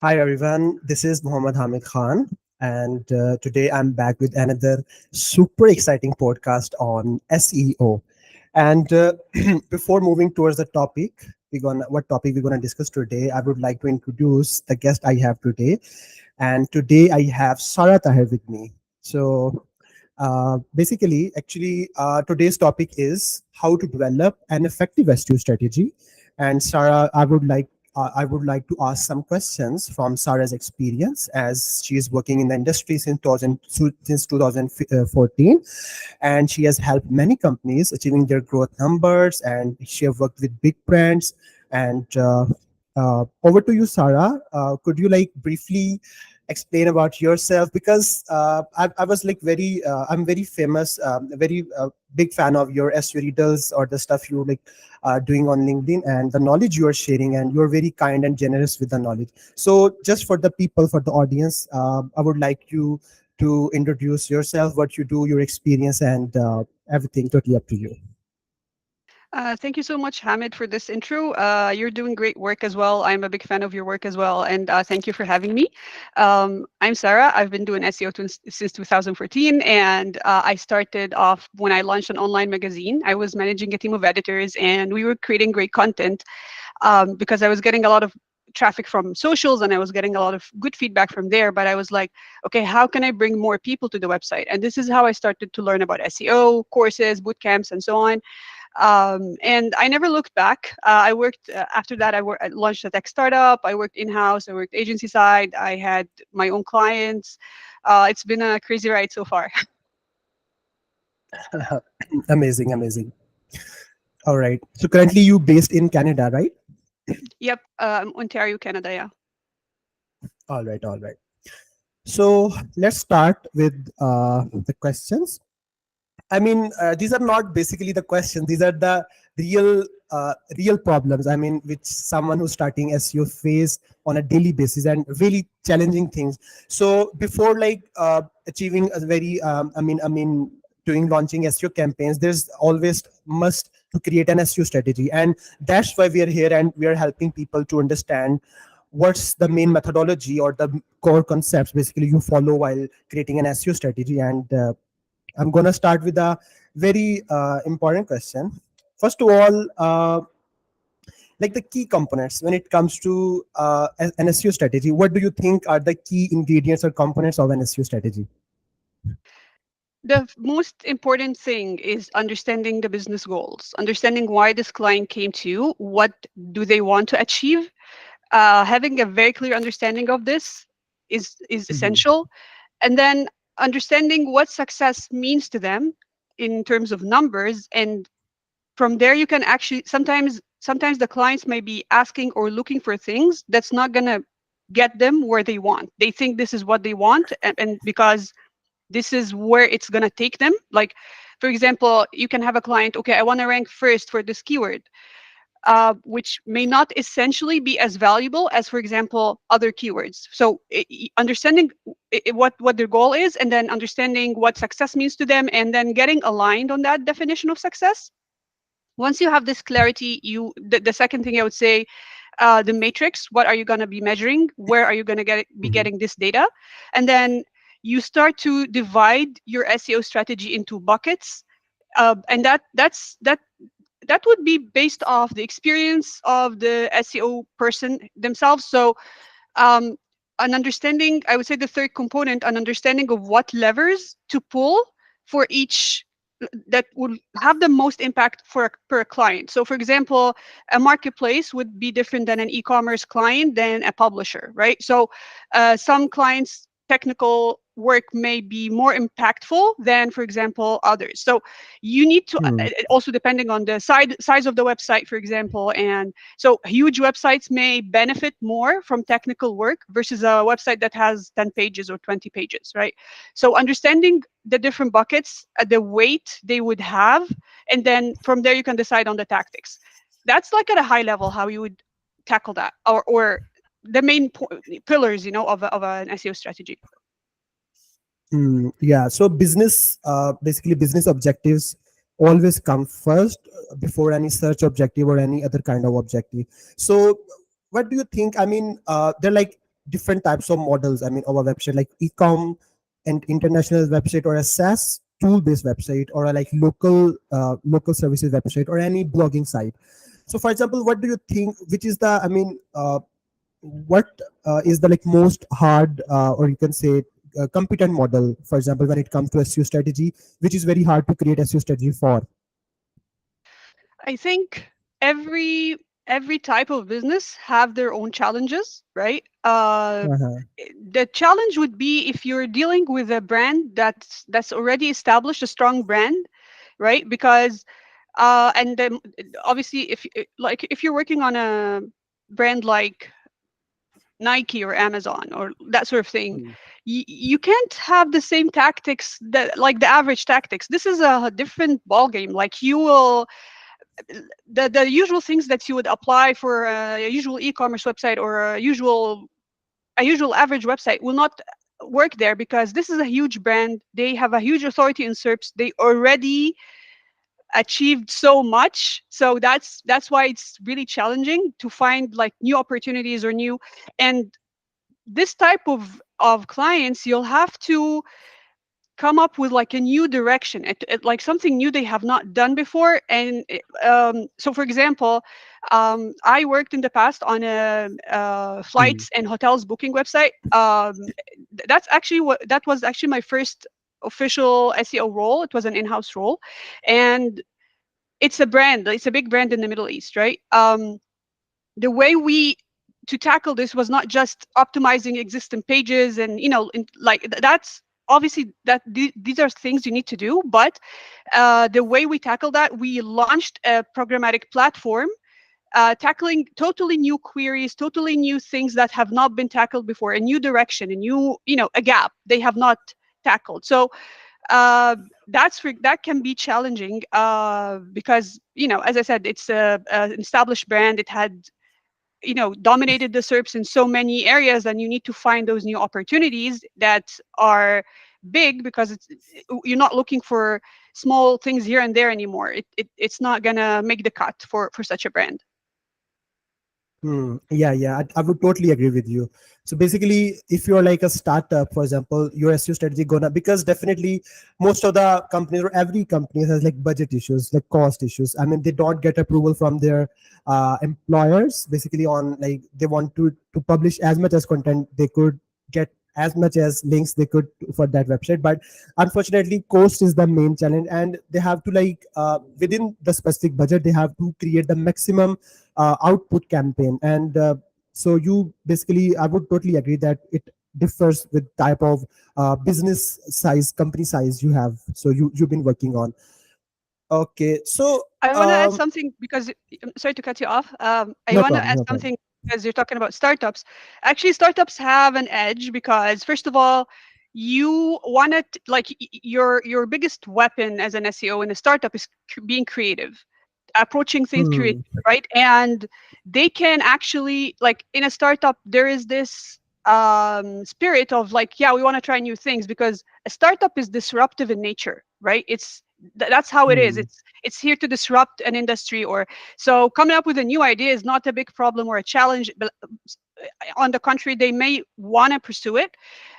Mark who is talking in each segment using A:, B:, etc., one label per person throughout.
A: Hi everyone, this is Mohammad Hamid Khan, and today I'm back with another super exciting podcast on SEO. And before moving towards the topic, what topic we're gonna discuss today, I would like to introduce the guest I have today. And today I have Sara Taher with me. So today's topic is how to develop an effective SEO strategy. And Sarah, I would like to ask some questions from Sarah's experience as she is working in the industry since 2014, and she has helped many companies achieving their growth numbers, and she has worked with big brands. And over to you, Sarah. Could you like briefly explain about yourself, because I was like I'm very famous, very big fan of your SEO readers or the stuff you like doing on LinkedIn and the knowledge you are sharing, and you're very kind and generous with the knowledge. So just for the people, for the audience, I would like you to introduce yourself, what you do, your experience, and everything. Totally up to you.
B: Thank you so much, Hamid, for this intro. You're doing great work as well. I'm a big fan of your work as well, and thank you for having me. I'm Sarah. I've been doing SEO since 2014, and I started off when I launched an online magazine. I was managing a team of editors, and we were creating great content because I was getting a lot of traffic from socials and I was getting a lot of good feedback from there. But I was like, okay, how can I bring more people to the website? And this is how I started to learn about SEO courses, boot camps, and so on. And I never looked back. I worked after that. I launched a tech startup. I worked in house. I worked agency side. I had my own clients. It's been a crazy ride so far.
A: Amazing, amazing. All right. So currently you based in Canada, right?
B: Yep, Ontario, Canada. Yeah.
A: All right, all right. So let's start with the questions. I mean, these are not basically the questions. These are the real problems. I mean, which someone who's starting SEO face on a daily basis, and really challenging things. So before like achieving a very, doing launching SEO campaigns, there's always must to create an SEO strategy, and that's why we are here, and we are helping people to understand what's the main methodology or the core concepts basically you follow while creating an SEO strategy. And I'm going to start with a very important question. First of all, like the key components when it comes to an SEO strategy, what do you think are the key ingredients or components of an SEO strategy?
B: The most important thing is understanding the business goals, understanding why this client came to you, what do they want to achieve. Having a very clear understanding of this is
A: Mhm.
B: essential, and then understanding what success means to them in terms of numbers. And from there you can actually sometimes the clients may be asking or looking for things that's not going to get them where they want. They think this is what they want, and because this is where it's going to take them. Like, for example, you can have a client, okay, I want to rank first for this keyword, which may not essentially be as valuable as, for example, other keywords. So understanding what their goal is, and then understanding what success means to them, and then getting aligned on that definition of success. Once you have this clarity, the second thing I would say, the matrix. What are you going to be measuring? Where are you going to be
A: Mhm.
B: getting this data? And then you start to divide your SEO strategy into buckets, and that would be based off the experience of the SEO person themselves. So um, an understanding, I would say the third component, an understanding of what levers to pull for each that would have the most impact for per client. So for example, a marketplace would be different than an e-commerce client than a publisher, right? So some clients technical work may be more impactful than, for example, others. So you need to
A: Hmm.
B: also depending on the size of the website, for example. And so huge websites may benefit more from technical work versus a website that has 10 pages or 20 pages, right? So understanding the different buckets, the weight they would have, and then from there you can decide on the tactics. That's like at a high level how you would tackle that, or the main pillars, of an SEO strategy.
A: Yeah, so basically business objectives always come first before any search objective or any other kind of objective. So what do you think? I mean, they're like different types of models. I mean, our website like e-com and international website, or a SaaS tool based website, or a like local services website, or any blogging site. So for example, what do you think, which is the, I mean, what is the like most hard, or you can say competent model, for example, when it comes to SEO strategy, which is very hard to create SEO strategy for?
B: I think every every type of business have their own challenges, right?
A: Uh-huh.
B: The challenge would be if you're dealing with a brand that's already established, a strong brand, right? Because and then obviously if like if you're working on a brand like Nike or Amazon or that sort of thing,
A: Hmm.
B: you can't have the same tactics that like the average tactics. This is a different ball game. Like you will the usual things that you would apply for a usual e-commerce website or a usual average website will not work there, because this is a huge brand. They have a huge authority in SERPs. They already achieved so much, so that's why it's really challenging to find like new opportunities or new. And this type of clients, you'll have to come up with like a new direction, like something new they have not done before. And so for example, I worked in the past on a
A: Hmm.
B: flights and hotels booking website. That was actually my first official SEO role. It was an in-house role, and it's a big brand in the Middle East, right? The way we to tackle this was not just optimizing existing pages and that's obviously these are things you need to do, but the way we tackle that, we launched a programmatic platform, tackling totally new queries, totally new things that have not been tackled before, a new direction, a new, a gap they have not tackled. So uh, that can be challenging, because as I said, it's an established brand. It had dominated the SERPs in so many areas, and you need to find those new opportunities that are big, because you're not looking for small things here and there anymore. It's not gonna make the cut for such a brand.
A: Hmm. Yeah, yeah, I would totally agree with you. So basically, if you're like a startup, for example, your SEO strategy gonna, because definitely most of the companies, or every company has like budget issues, like cost issues. I mean, they don't get approval from their employers. Basically, on like they want to publish as much as content they could, get as much as links they could for that website, but unfortunately, cost is the main challenge, and they have to like within the specific budget, they have to create the maximum output campaign. And so you basically, I would totally agree that it differs with type of business size, company size you have, so you've been working on. Okay, so
B: I want to add something because I'm sorry to cut you off. I
A: no
B: want to
A: problem,
B: add
A: no problem.
B: something because you're talking about startups. Actually, startups have an edge because first of all, you want to like your biggest weapon as an SEO in a startup is being creative, approaching things creative,
A: Hmm.
B: right? And they can actually, like, in a startup there is this spirit of like, yeah, we want to try new things because a startup is disruptive in nature, right? That's how it is.
A: Hmm.
B: It's here to disrupt an industry. Or so coming up with a new idea is not a big problem or a challenge, but on the contrary, they may want to pursue it.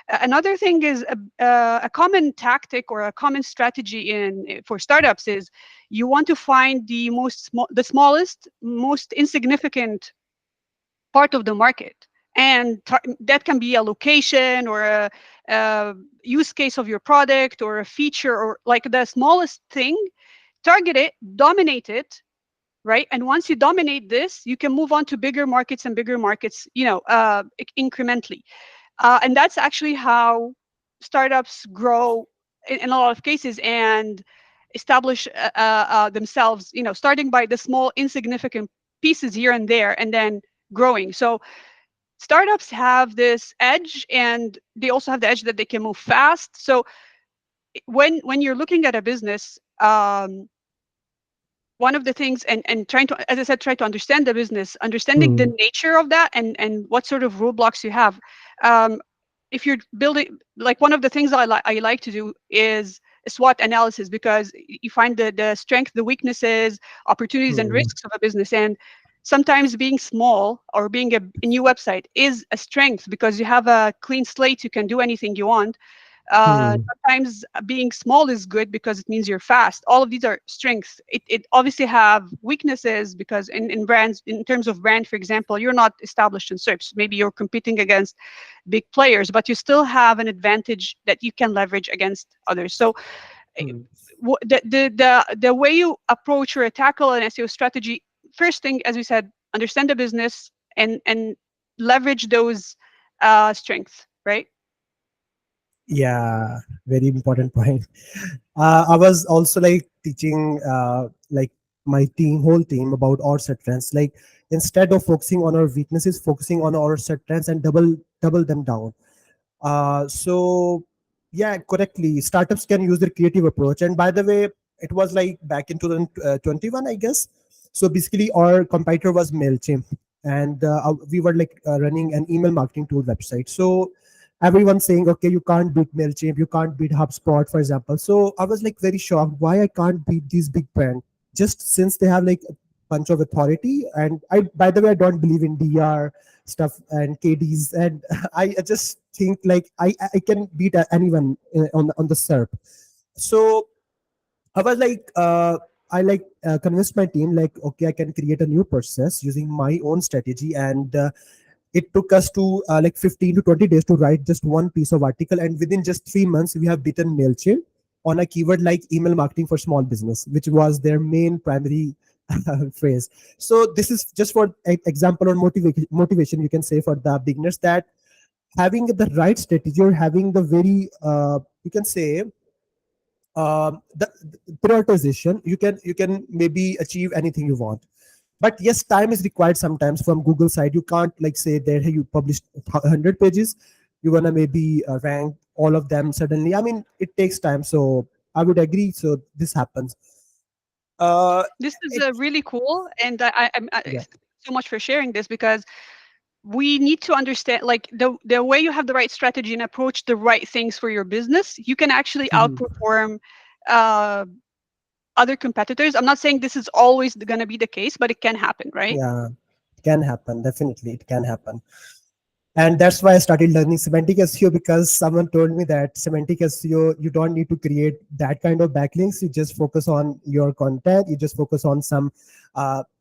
B: Another thing is a common tactic or a common strategy in for startups is you want to find the smallest, most insignificant part of the market, and that can be a location or a use case of your product or a feature, or like the smallest thing. Target it, dominate it, right? And once you dominate this, you can move on to bigger markets and bigger markets, incrementally. And that's actually how startups grow in a lot of cases and establish themselves, starting by the small, insignificant pieces here and there, and then growing. So startups have this edge, and they also have the edge that they can move fast. So when you're looking at a business, one of the things, and trying to, as I said, try to understand the business, understanding the
A: Hmm.
B: nature of that, and what sort of roadblocks you have. um, if you're building, like, one of the things I like to do is a SWOT analysis, because you find the strength, the weaknesses, opportunities, and
A: Hmm.
B: risks of a business. And sometimes being small or being a new website is a strength because you have a clean slate, you can do anything you want.
A: Hmm.
B: Sometimes being small is good because it means you're fast. All of these are strengths. It obviously have weaknesses because in brands, in terms of brand, for example, you're not established in search. Maybe you're competing against big players, but you still have an advantage that you can leverage against others. So
A: Hmm.
B: the way you approach or tackle an SEO strategy, first thing, as we said, understand the business and leverage those strengths, right?
A: Yeah, very important point. I was also like teaching like my whole team about our set trends. Like instead of focusing on our weaknesses, focusing on our set trends and double them down. So yeah, correctly. Startups can use their creative approach. And by the way, it was like back in 2021, I guess. So basically, our competitor was Mailchimp, and we were like running an email marketing tool website. So everyone's saying, okay, you can't beat Mailchimp, you can't beat HubSpot, for example. So I was like very shocked why I can't beat these big brands just since they have like a bunch of authority. And I, by the way, I don't believe in DR stuff and KDs, and I just think like I can beat anyone on the SERP. So I was like, I like convinced my team like, okay, I can create a new process using my own strategy, and it took us to like 15 to 20 days to write just one piece of article, and within just 3 months, we have beaten Mailchimp on a keyword like email marketing for small business, which was their main primary phrase. So this is just for example or motivation, you can say for the beginners that having the right strategy or having the very you can say the prioritization, you can maybe achieve anything you want. But yes, time is required sometimes from Google side. You can't like say there, hey, you published 100 pages, you're gonna maybe rank all of them suddenly. I mean, it takes time. So I would agree, so this happens. uh
B: This is
A: it
B: really cool, and
A: Yeah.
B: so much for sharing this because we need to understand, like, the way you have the right strategy and approach the right things for your business, you can actually
A: Mhm.
B: outperform uh, other competitors. I'm not saying this is always going to be the case, but it can happen, right?
A: Yeah, it can happen, definitely it can happen. And that's why I started learning semantic SEO, because someone told me that semantic SEO, you don't need to create that kind of backlinks. You just focus on your content. You just focus on some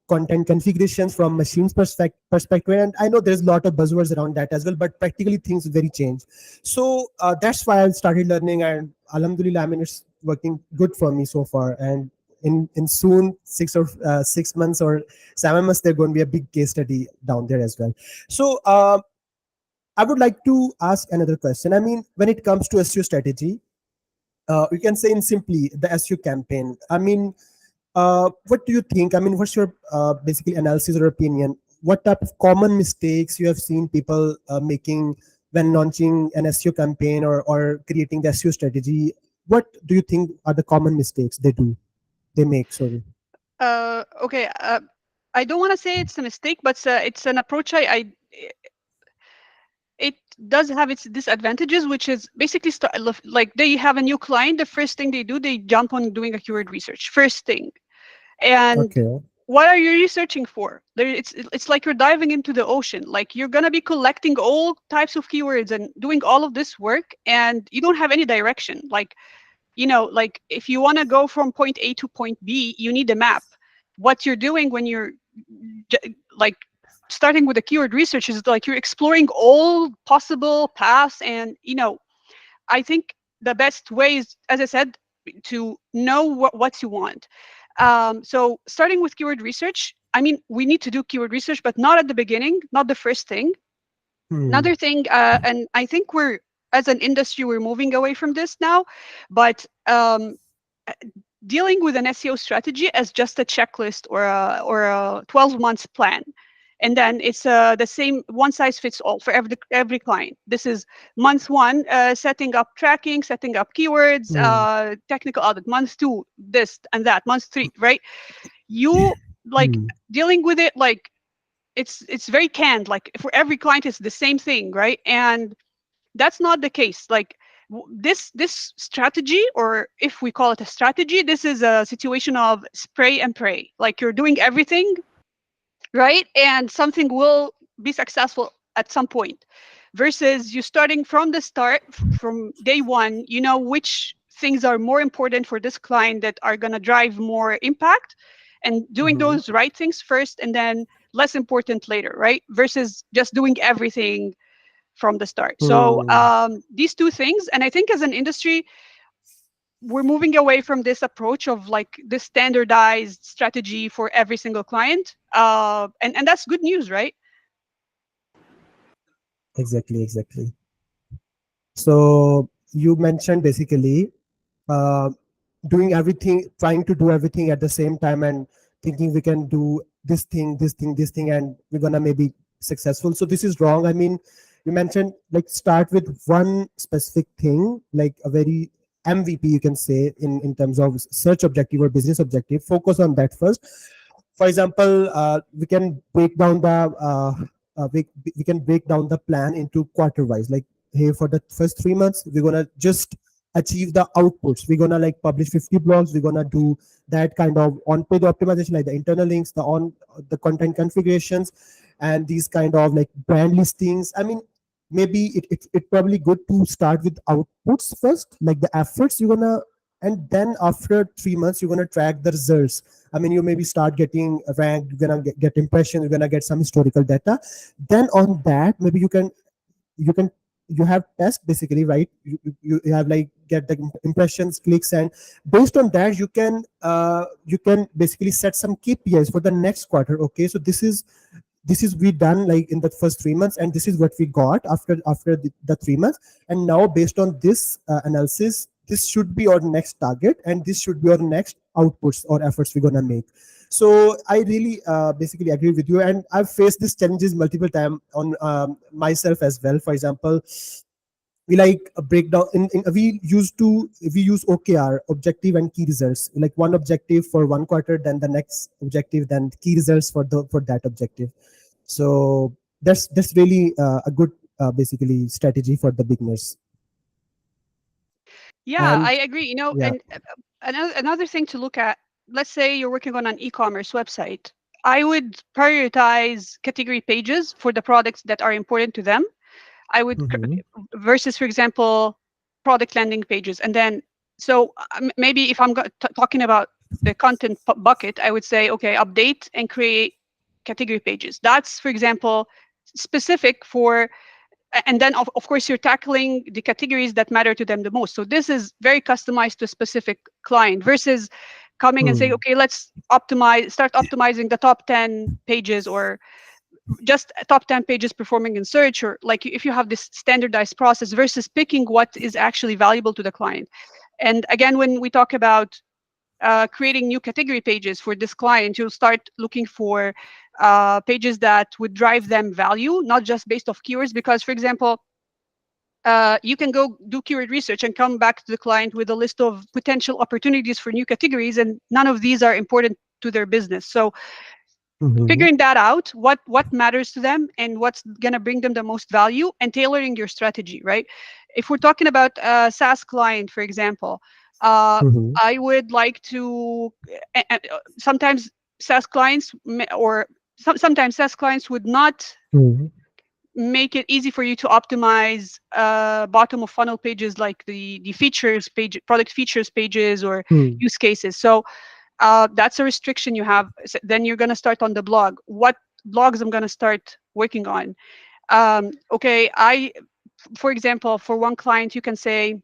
A: content configurations from machines perspective. And I know there's a lot of buzzwords around that as well, but practically things very change. So that's why I started learning, and alhamdulillah, I mean, it's working good for me so far. And in soon 6 months or 7 months, there's going to be a big case study down there as well. So I would like to ask another question. I mean, when it comes to SEO strategy, we can say in simply the SEO campaign. I mean, what do you think? I mean, what's your basically analysis or opinion? What type of common mistakes you have seen people making when launching an SEO campaign or creating the SEO strategy? What do you think are the common mistakes they make? Sorry.
B: Okay. I don't want to say it's a mistake, but it's an approach it does have its disadvantages, which is basically like they have a new client. The first thing they do, they jump on doing a keyword research. First thing. And
A: Okay.
B: what are you researching for? It's like you're diving into the ocean. Like you're gonna be collecting all types of keywords and doing all of this work, and you don't have any direction. Like, like if you want to go from point A to point B, you need a map. What you're doing when you're like starting with a keyword research is like you're exploring all possible paths, and I think the best way is, as I said, to know what you want. So starting with keyword research, I mean, we need to do keyword research, but not at the beginning, not the first thing.
A: Hmm.
B: Another thing, and I think as an industry, we're moving away from this now, but dealing with an SEO strategy as just a checklist or a 12 months plan. And then it's the same one size fits all for every client. This is month one, setting up tracking, setting up keywords,
A: Hmm.
B: technical audit. Month two, this and that. Month three, right? You like
A: Hmm.
B: dealing with it like it's very canned. Like for every client, it's the same thing, right? And that's not the case. Like this strategy, or if we call it a strategy, this is a situation of spray and pray. Like you're doing everything right? And something will be successful at some point. Versus you starting from the start, from day one, you know which things are more important for this client that are going to drive more impact, and doing
A: Mhm.
B: those right things first and then less important later, right? Versus just doing everything from the start. So
A: Hmm.
B: these two things, and I think as an industry, we're moving away from this approach of like this standardized strategy for every single client, and that's good news, right?
A: Exactly, exactly. So you mentioned basically uh, doing everything, trying to do everything at the same time, and thinking we can do this thing, this thing, this thing, and we're gonna maybe successful. So this is wrong. I mean, you mentioned like start with one specific thing, like a very MVP, you can say, in terms of search objective or business objective. Focus on that first. For example, we can break down the we can break down the plan into quarter wise. Like, hey, for the first 3 months we're gonna just achieve the outputs. We're gonna like publish 50 blogs. We're gonna do that kind of on page optimization, like the internal links, the content configurations, and these kind of like brand listings. I mean, maybe it probably good to start with outputs first, like the efforts you're gonna, and then after 3 months you're gonna track the results. I mean, you maybe start getting ranked, you're gonna get impressions, you're gonna get some historical data. Then on that, maybe you can you have test basically, right? You have like get the impressions, clicks, and based on that you can basically set some KPIs for the next quarter. Okay, so this is we done like in the first 3 months, and this is what we got after the 3 months. And now based on this analysis, this should be our next target, and this should be our next outputs or efforts we're gonna make. So I really basically agree with you, and I've faced these challenges multiple times on myself as well. For example, we like a breakdown in we use OKR, objective and key results, like one objective for one quarter, then the next objective, then key results for that objective. So that's really a good basically strategy for the beginners.
B: Yeah, I
A: And
B: agree. You know,
A: yeah.
B: and another thing to look at, let's say you're working on an e-commerce website. I would prioritize category pages for the products that are important to them. I would
A: Hmm.
B: versus, for example, product landing pages. And then, so maybe if I'm talking about the content bucket, I would say, okay, update and create category pages. That's, for example, specific for, and then of course you're tackling the categories that matter to them the most. So this is very customized to a specific client versus coming and saying,
A: Hmm.
B: okay, let's start optimizing the top 10 pages, or just top 10 pages performing in search, or like if you have this standardized process versus picking what is actually valuable to the client. And again, when we talk about creating new category pages for this client, you'll start looking for pages that would drive them value, not just based off keywords. Because, for example, you can go do keyword research and come back to the client with a list of potential opportunities for new categories, and none of these are important to their business. So
A: Hmm.
B: figuring that out, what matters to them and what's going to bring them the most value, and tailoring your strategy, right? If we're talking about a SaaS client, for example,
A: Hmm.
B: I would like to sometimes SaaS clients or sometimes SaaS clients would not
A: Hmm.
B: make it easy for you to optimize bottom of funnel pages, like the features page, product features pages, or
A: Hmm.
B: use cases. So that's a restriction you have. Then you're going to start on the blog. What blogs I'm going to start working on? Okay, for example, for one client, you can say,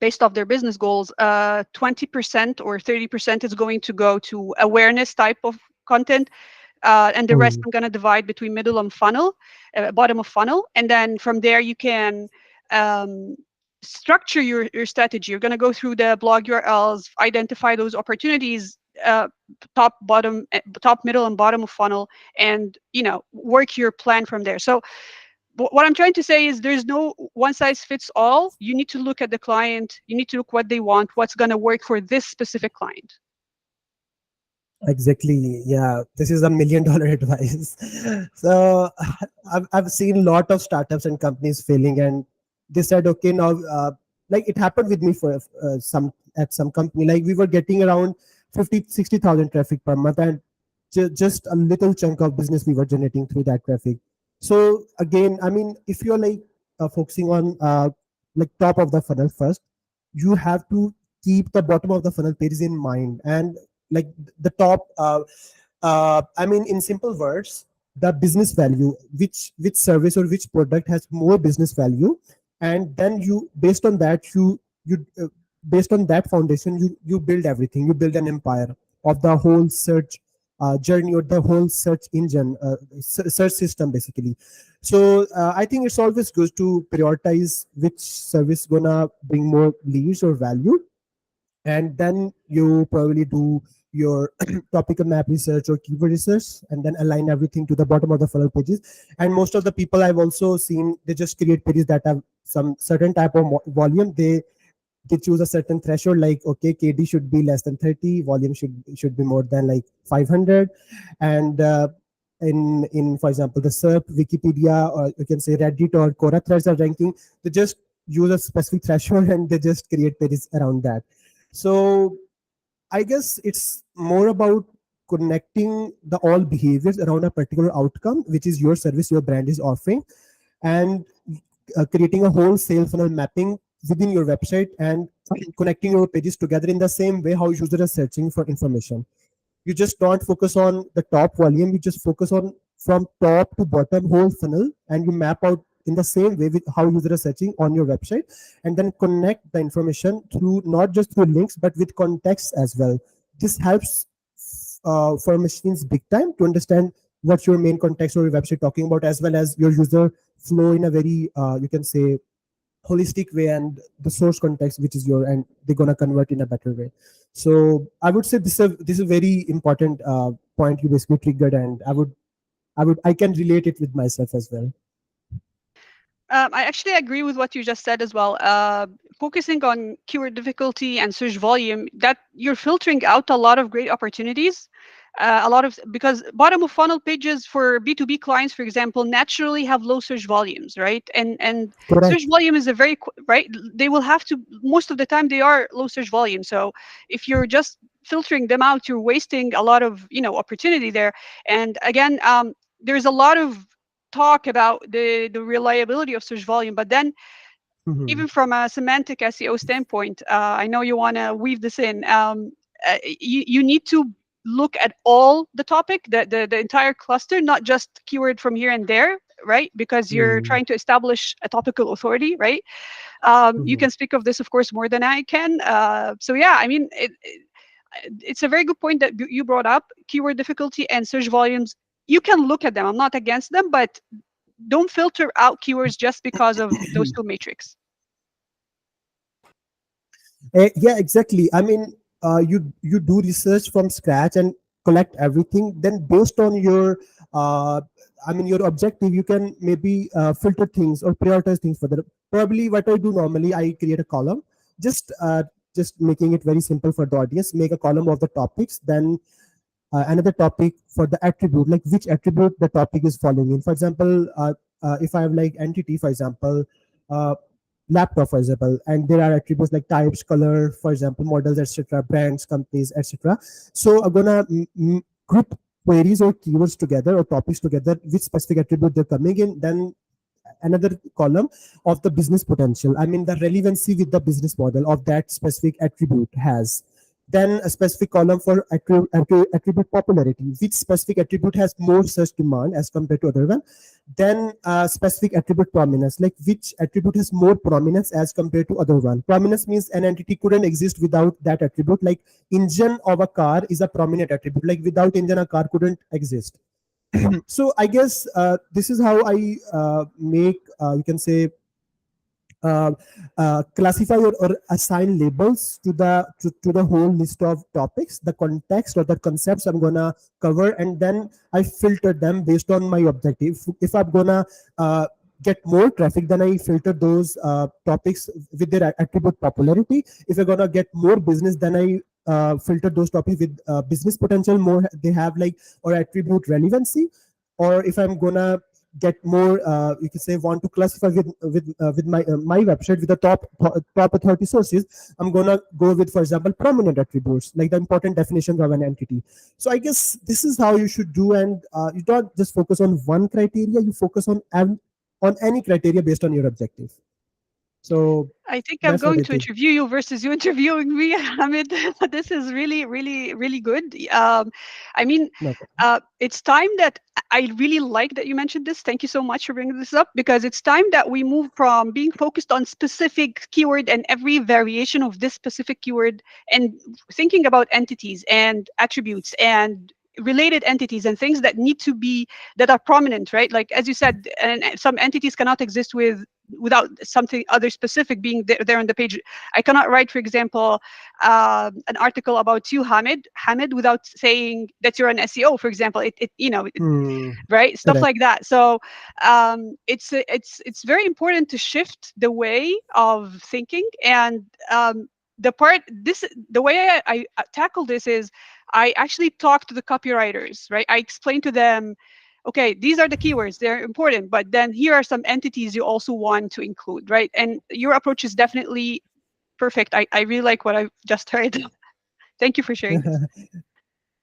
B: based off their business goals, 20% or 30% is going to go to awareness type of content, and the rest
A: Hmm.
B: I'm going to divide between middle and funnel, bottom of funnel. And then from there, you can um, structure your strategy. You're going to go through the blog URLs, identify those opportunities, top, bottom, top, middle, and bottom of funnel, and work your plan from there. So what I'm trying to say is there's no one size fits all. You need to look at the client. You need to look what they want, what's going to work for this specific client.
A: Exactly. Yeah, this is $1 million advice. So I've seen a lot of startups and companies failing, and they said, okay, now like it happened with me for some at some company. Like we were getting around 50, 60,000 traffic per month, and just a little chunk of business we were generating through that traffic. So again, I mean, if you're like focusing on like top of the funnel first, you have to keep the bottom of the funnel pages in mind. And like the top I mean, in simple words, the business value, which service or which product has more business value, and then you, based on that, you based on that foundation, you build everything. You build an empire of the whole search journey, or the whole search engine, search system basically. So I think it's always good to prioritize which service gonna bring more leads or value, and then you probably do your topical map research or keyword research, and then align everything to the bottom of the funnel pages. And most of the people I've also seen, they just create pages that have some certain type of volume. They choose a certain threshold, like okay, KD should be less than 30, volume should be more than like 500. And in for example the SERP, Wikipedia, or you can say Reddit or Quora threads are ranking, they just use a specific threshold and they just create pages around that. So I guess it's more about connecting the all behaviors around a particular outcome, which is your service, your brand is offering, and creating a whole sales funnel mapping within your website, and connecting your pages together in the same way how users are searching for information. You just don't focus on the top volume, you just focus on from top to bottom whole funnel, and you map out in the same way with how users are searching on your website, and then connect the information through, not just through links but with context as well. This helps for machines big time to understand what your main context or your website talking about, as well as your user flow in a very you can say holistic way, and the source context which is your, and they're gonna convert in a better way. So I would say this is a very important point you basically triggered, and I can relate it with myself as well.
B: I actually agree with what you just said as well. Focusing on keyword difficulty and search volume, that you're filtering out a lot of great opportunities. A lot of, because bottom of funnel pages for B2B clients, for example, naturally have low search volumes, right? And search
A: Correct.
B: volume is a very right. They will have to, most of the time they are low search volume. So if you're just filtering them out, you're wasting a lot of opportunity there. And again, there's a lot of talk about the reliability of search volume, but then
A: Mhm.
B: even from a semantic SEO standpoint, I know you want to weave this in. You need to look at all the topic, the entire cluster, not just keyword from here and there, right? Because you're
A: Mhm.
B: trying to establish a topical authority, right? You
A: Mhm.
B: can speak of this, of course, more than I can. So yeah, I mean, it's a very good point that you brought up. Keyword difficulty and search volumes, you can look at them. I'm not against them, but don't filter out keywords just because of those two matrix.
A: Yeah, exactly. I mean, you do research from scratch and collect everything. Then, based on your, uh, I mean, your objective, you can maybe filter things or prioritize things further. Probably, what I do normally, I create a column, just uh, just making it very simple for the audience. Make a column of the topics, then another topic for the attribute, like which attribute the topic is following in. For example, if I have like entity, for example, uh, laptop, for example, and there are attributes like types, color, for example, models, etc., brands, companies, etc. So I'm gonna group queries or keywords together or topics together, which specific attribute they're coming in. Then another column of the business potential, I mean the relevancy with the business model of that specific attribute has. Then a specific column for attribute popularity, which specific attribute has more search demand as compared to other one. Then specific attribute prominence, like which attribute has more prominence as compared to other one. Prominence means an entity couldn't exist without that attribute, like engine of a car is a prominent attribute, like without engine a car couldn't exist. So I guess this is how I make you can say uh, classify or assign labels to the whole list of topics, the context or the concepts I'm gonna cover, and then I filter them based on my objective. If I'm gonna get more traffic, then I filter those topics with their attribute popularity. If I'm gonna get more business, then I filter those topics with business potential, more they have like, or attribute relevancy. Or if I'm gonna get more, you can say, want to classify with my website with the top authority sources, I'm gonna go with, for example, prominent attributes, like the important definitions of an entity. So I guess this is how you should do, and you don't just focus on one criteria, you focus on any criteria based on your objective. So
B: I think I'm
A: that's what
B: going
A: I
B: to
A: think.
B: interview you versus you interviewing me, Hamid. This is really, really, really good. I mean,
A: No problem.
B: it's time that I really like that you mentioned this. Thank you so much for bringing this up, because it's time that we move from being focused on specific keyword and every variation of this specific keyword, and thinking about entities and attributes and related entities and things that need to be, that are prominent, right? Like as you said, and some entities cannot exist without something other specific being there on the page. I cannot write, for example, an article about you, Hamid, without saying that you're an SEO, for example.
A: Hmm.
B: Right, stuff
A: Correct.
B: like that. So it's very important to shift the way of thinking. And the way I tackle this is, I actually talk to the copywriters, right? I explain to them, okay, these are the keywords, they're important, but then here are some entities you also want to include, right? And your approach is definitely perfect. I really like what I've just heard. Thank you for sharing this.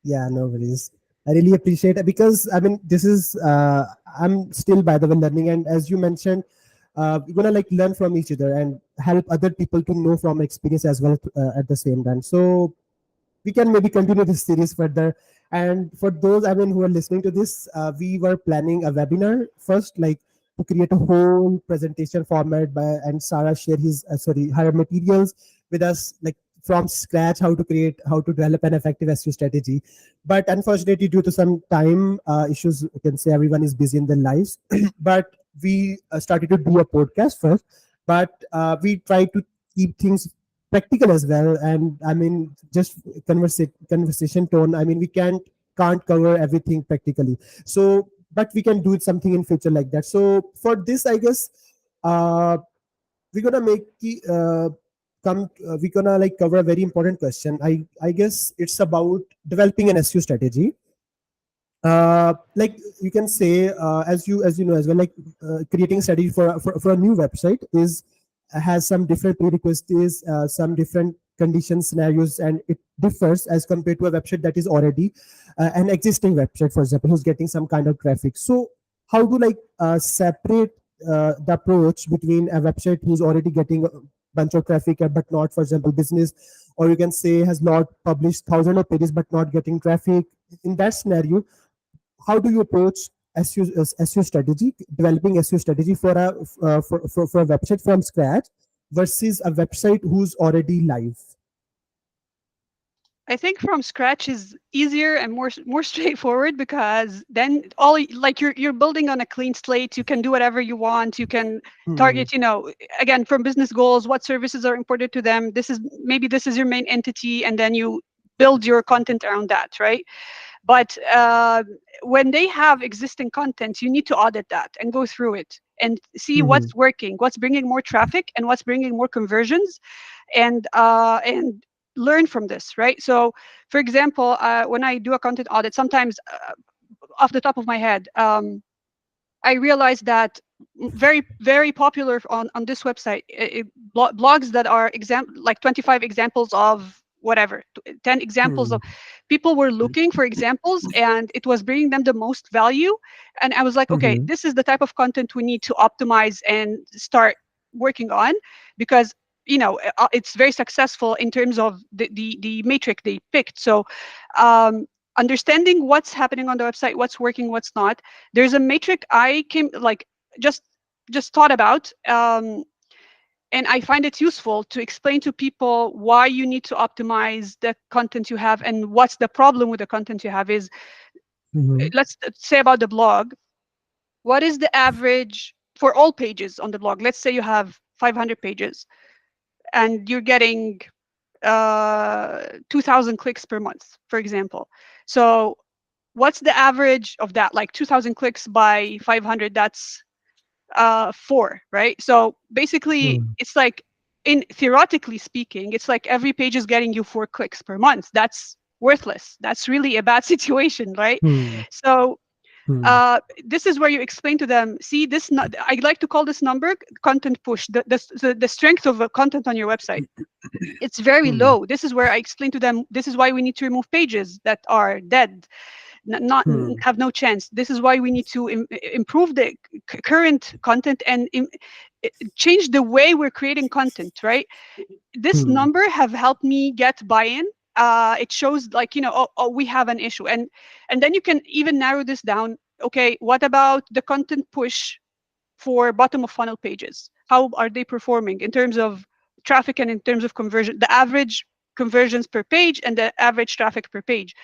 A: Yeah, no worries. I really appreciate it, because I mean, this is I'm still, by the way, learning, and as you mentioned, we're gonna like learn from each other and help other people to know from experience as well, at the same time. So we can maybe continue this series further. And for those, I mean, who are listening to this, we were planning a webinar first, like to create a whole presentation format by, and Sarah share her materials with us, like from scratch, how to develop an effective SEO strategy. But unfortunately, due to some time issues, you can say everyone is busy in their lives. But we started to do a podcast first, but we try to keep things practical as well. And I mean, just conversation tone, I mean, we can't cover everything practically. So but we can do something in future like that. So for this, I guess, uh we're gonna make the come we're gonna like cover a very important question. I guess it's about developing an SEO strategy. Like you can say, as you know as well, like creating a strategy for a new website is has some different prerequisites, some different condition scenarios, and it differs as compared to a website that is already an existing website, for example, who's getting some kind of traffic. So how to like separate the approach between a website who's already getting a bunch of traffic, but not, for example, business, or you can say has not published thousands of pages but not getting traffic. In that scenario, how do you approach SEO strategy, developing SEO strategy for for a website from scratch versus a website who's already live?
B: I think from scratch is easier and more straightforward, because then like you're building on a clean slate. You can do whatever you want. You can
A: Hmm.
B: target, again, from business goals, what services are important to them. This is your main entity, and then you build your content around that, right? But when they have existing content, you need to audit that and go through it and see
A: Hmm.
B: what's working, what's bringing more traffic, and what's bringing more conversions, and learn from this, right? So, for example, when I do a content audit, sometimes off the top of my head, I realized that very, very popular on this website, blogs that are like 25 examples of whatever, 10 examples
A: Hmm.
B: of, people were looking for examples, and it was bringing them the most value. And I was like, okay,
A: Hmm.
B: this is the type of content we need to optimize and start working on, because it's very successful in terms of the metric they picked. So um, understanding what's happening on the website, what's working, what's not. There's a metric I came like just thought about, and I find it useful to explain to people why you need to optimize the content you have and what's the problem with the content you have. Is,
A: Hmm.
B: let's say about the blog, what is the average for all pages on the blog? Let's say you have 500 pages and you're getting 2,000 clicks per month, for example. So what's the average of that? Like 2,000 clicks by 500, that's 4, right? So basically,
A: Hmm.
B: it's like, in theoretically speaking, it's like every page is getting you 4 clicks per month. That's worthless. That's really a bad situation, right?
A: Hmm.
B: So
A: Hmm.
B: This is where you explain to them, see this, I like to call this number content push, the strength of content on your website. It's very
A: Hmm.
B: low. This is where I explain to them, this is why we need to remove pages that are dead, not
A: Hmm.
B: have no chance. This is why we need to improve the current content and change the way we're creating content, right? This
A: Hmm.
B: number have helped me get buy-in. It shows like, oh, we have an issue, and then you can even narrow this down. Okay, what about the content push for bottom of funnel pages? How are they performing in terms of traffic and in terms of conversion, the average conversions per page and the average traffic per page,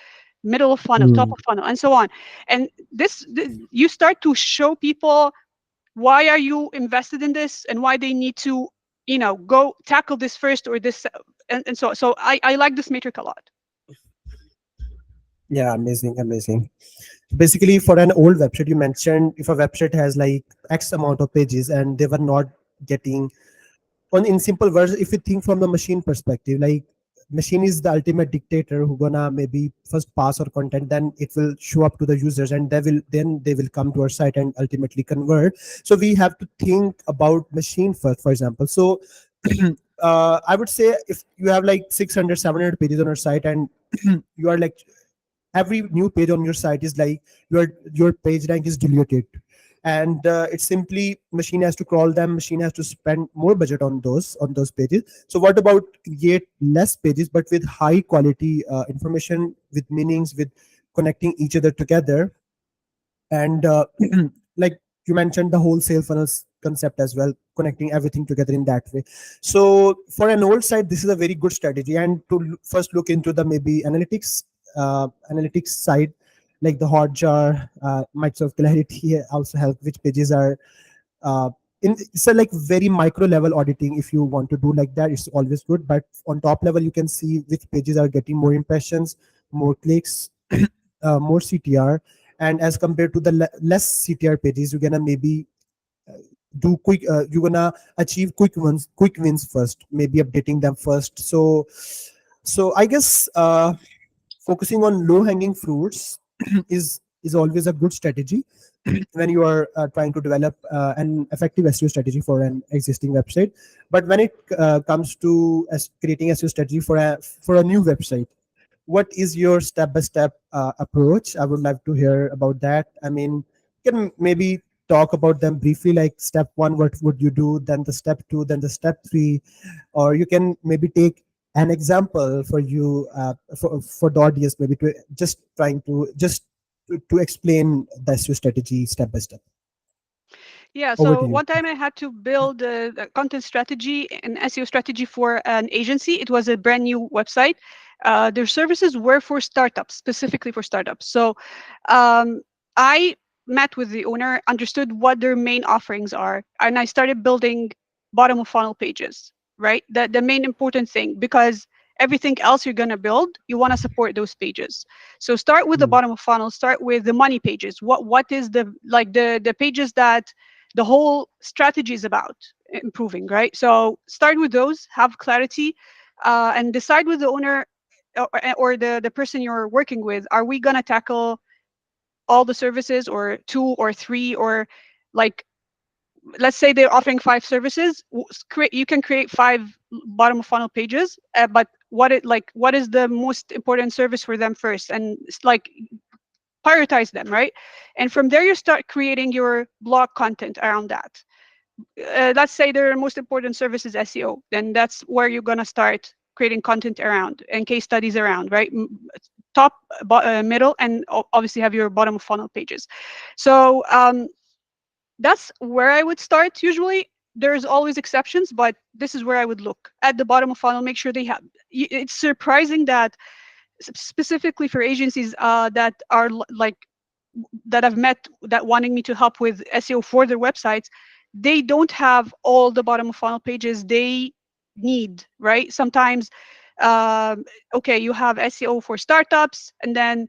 B: middle of funnel, top
A: Hmm.
B: of funnel, and so on. And you start to show people why are you invested in this and why they need to, go tackle this first, or this, and so I like this metric a lot.
A: Yeah, amazing, amazing. Basically, for an old website, you mentioned if a website has like X amount of pages and they were not getting on, in simple words, if you think from the machine perspective, like machine is the ultimate dictator who gonna maybe first pass our content, then it will show up to the users and they will come to our site and ultimately convert. So we have to think about machine first, for example. So I would say if you have like 600 700 pages on our site and you are like every new page on your site is like your page rank is diluted, and it's simply machine has to crawl them, machine has to spend more budget on those pages. So what about create less pages but with high quality information, with meanings, with connecting each other together, and like you mentioned the wholesale funnels concept as well, connecting everything together in that way. So for an old site this is a very good strategy, and to first look into the maybe analytics side, like the hotjar, Microsoft Clarity also help which pages are uh, it's a like very micro level auditing. If you want to do like that, it's always good, but on top level you can see which pages are getting more impressions, more clicks, more CTR, and as compared to the less CTR pages, you're gonna maybe do quick you're gonna achieve quick wins first, maybe updating them first. So I guess focusing on low hanging fruits is always a good strategy when you are trying to develop an effective SEO strategy for an existing website. But when it comes to creating SEO strategy for a new website, what is your step by step approach? I would like to hear about that. I mean, you can maybe talk about them briefly, like step one, what would you do, then the step two, then the step three, or you can maybe take an example for you for the audience, maybe to to explain the SEO strategy step by step.
B: Yeah,
A: Over
B: so
A: to you.
B: one time I had to build a content strategy and SEO strategy for an agency. It was a brand new website. Their services were for startups, specifically for startups. So I met with the owner, understood what their main offerings are, and I started building bottom of funnel pages, right? The main important thing, because everything else you're going to build, you want to support those pages. So start with the
A: Hmm.
B: bottom of funnel, start with the money pages. What is the pages that the whole strategy is about improving, right? So start with those, have clarity, and decide with the owner, or the person you're working with, are we going to tackle all the services, or two or three, or like, let's say they're offering 5 services. You can create 5 bottom of funnel pages, but what is the most important service for them first, and like prioritize them, right? And from there you start creating your blog content around that. Let's say their most important service is SEO, then that's where you're going to start creating content around and case studies around, right? Top, middle, and obviously have your bottom of funnel pages. So that's where I would start usually. There's always exceptions, but this is where I would look at the bottom of funnel, make sure they have. It's surprising that specifically for agencies that are like, that I've met, that wanting me to help with SEO for their websites, they don't have all the bottom of funnel pages they need, right? Sometimes, um, okay, you have SEO for startups, and then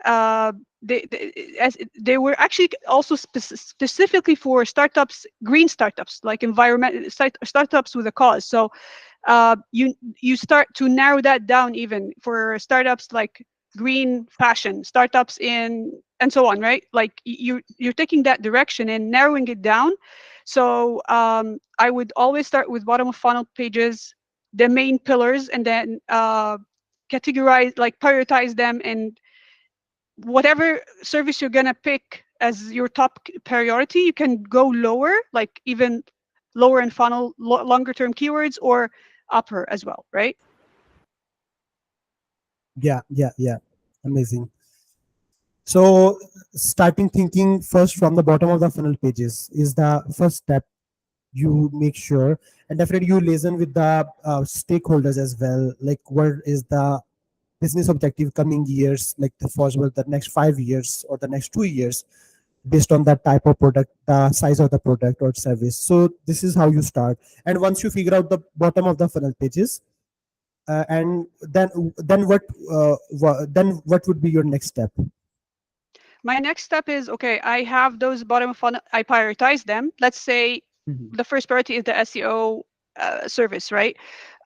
B: uh, they were actually also specifically for startups, green startups, like environment startups with a cause. So you start to narrow that down even for startups like green fashion, startups in, and so on, right? Like you're taking that direction and narrowing it down. So I would always start with bottom of funnel pages, the main pillars, and then categorize, like prioritize them, and whatever service you're gonna pick as your top priority, you can go lower, like even lower in funnel, longer term keywords, or upper as well, right?
A: Yeah, yeah, yeah. Amazing. So starting thinking first from the bottom of the funnel pages is the first step. You make sure, and definitely you listen with the stakeholders as well, like what is the business objective coming years, like the for example the next 5 years or the next 2 years, based on that type of product, the size of the product or service. So this is how you start. And once you figure out the bottom of the funnel pages, and then what would be your next step?
B: My next step is, okay, I have those bottom of funnel, I prioritize them. Let's say
A: Mhm.
B: the first priority is the SEO service, right?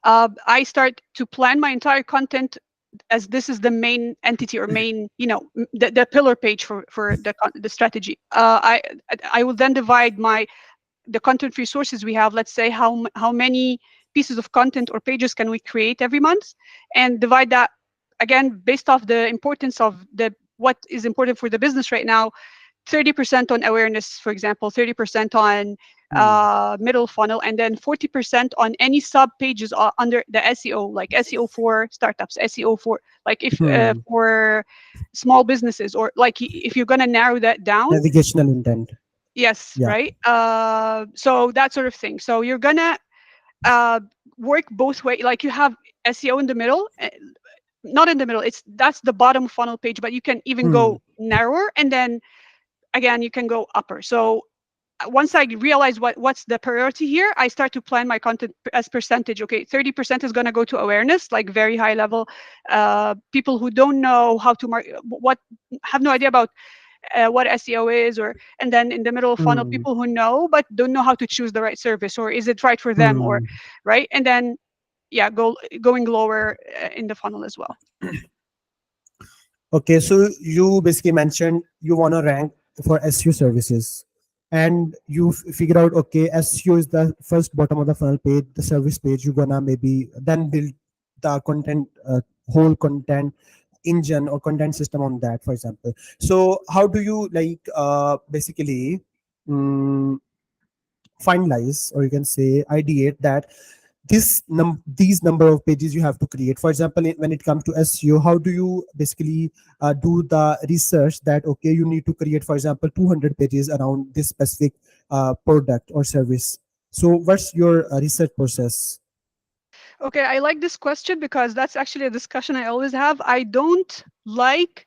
B: I start to plan my entire content as this is the main entity or main, the pillar page for the strategy. I will then divide the content resources we have. Let's say how many pieces of content or pages can we create every month, and divide that again based off the importance of the what is important for the business right now. 30% on awareness, for example, 30% on
A: Hmm.
B: middle funnel, and then 40% on any sub pages under the SEO, like SEO for startups, SEO for, like, if
A: Hmm.
B: for small businesses, or like if you're going to narrow that down.
A: Navigational intent.
B: Yes,
A: Yeah.
B: right. So that sort of thing. So you're going to uh, work both way. Like you have SEO in the middle, not in the middle. That's the bottom funnel page, but you can even
A: Hmm.
B: go narrower, and then again you can go upper. So once I realize what's the priority here, I start to plan my content as percentage. Okay, 30% is going to go to awareness, like very high level people who don't know how to market, what have no idea about what SEO is, or and then in the middle of funnel,
A: Hmm.
B: people who know but don't know how to choose the right service, or is it right for them, or
A: Hmm.
B: right, and then yeah, going lower in the funnel as well.
A: Okay, so you basically mentioned you want to rank for SEO services, and you figure out, okay, SEO is the first bottom of the funnel page, the service page. You're gonna maybe then build the content, whole content engine or content system on that, for example. So how do you like basically mm finalize, or you can say ideate that these number of pages you have to create? For example, when it comes to SEO, how do you basically do the research that, okay, you need to create, for example, 200 pages around this specific product or service? So what's your research process?
B: Okay, I like this question because that's actually a discussion I always have. I don't like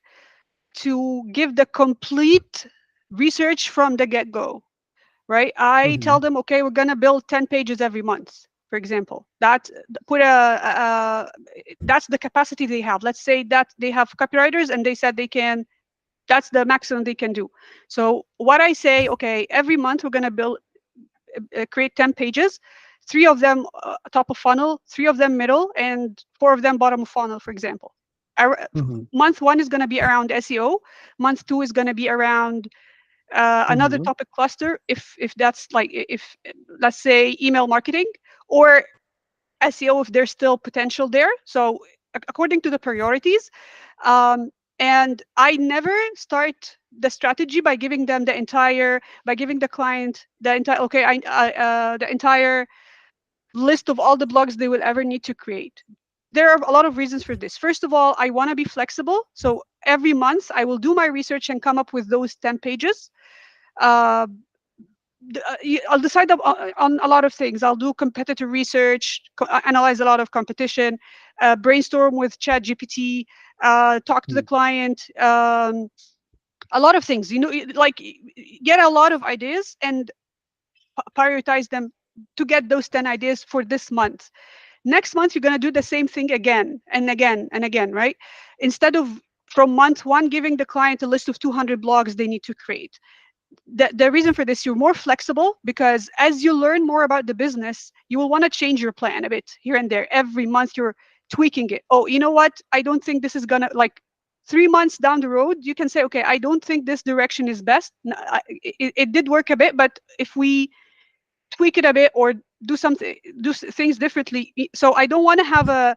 B: to give the complete research from the get-go, right? I tell
A: Mhm.
B: them, okay, we're gonna build 10 pages every month, for example. That put that's the capacity they have. Let's say that they have copywriters and they said they can. That's the maximum they can do. So what I say, okay, every month we're gonna build create 10 pages, three of them top of funnel, three of them middle, and four of them bottom of funnel, for example.
A: Mhm.
B: Month one is going to be around SEO. Month two is going to be around another
A: Mhm.
B: topic cluster, if that's like, if let's say email marketing, or SEO if there's still potential there. So according to the priorities. Um, and I never start the strategy by giving them the entire, by giving the client the entire, okay, the entire list of all the blogs they will ever need to create. There are a lot of reasons for this. First of all, I want to be flexible. So every month I will do my research and come up with those 10 pages. Uh, I'll decide on a lot of things. I'll do competitor research, analyze a lot of competition, brainstorm with ChatGPT, talk to the
A: Mhm.
B: client, a lot of things. Like get a lot of ideas and prioritize them to get those 10 ideas for this month. Next month, you're going to do the same thing again and again and again, right? Instead of from month one giving the client a list of 200 blogs they need to create. The reason for this, you're more flexible because as you learn more about the business, you will want to change your plan a bit here and there. Every month you're tweaking it. Oh, you know what? I don't think this is gonna like. 3 months down the road, you can say, okay, I don't think this direction is best. It did work a bit, but if we tweak it a bit or do something, things differently. So I don't want to have a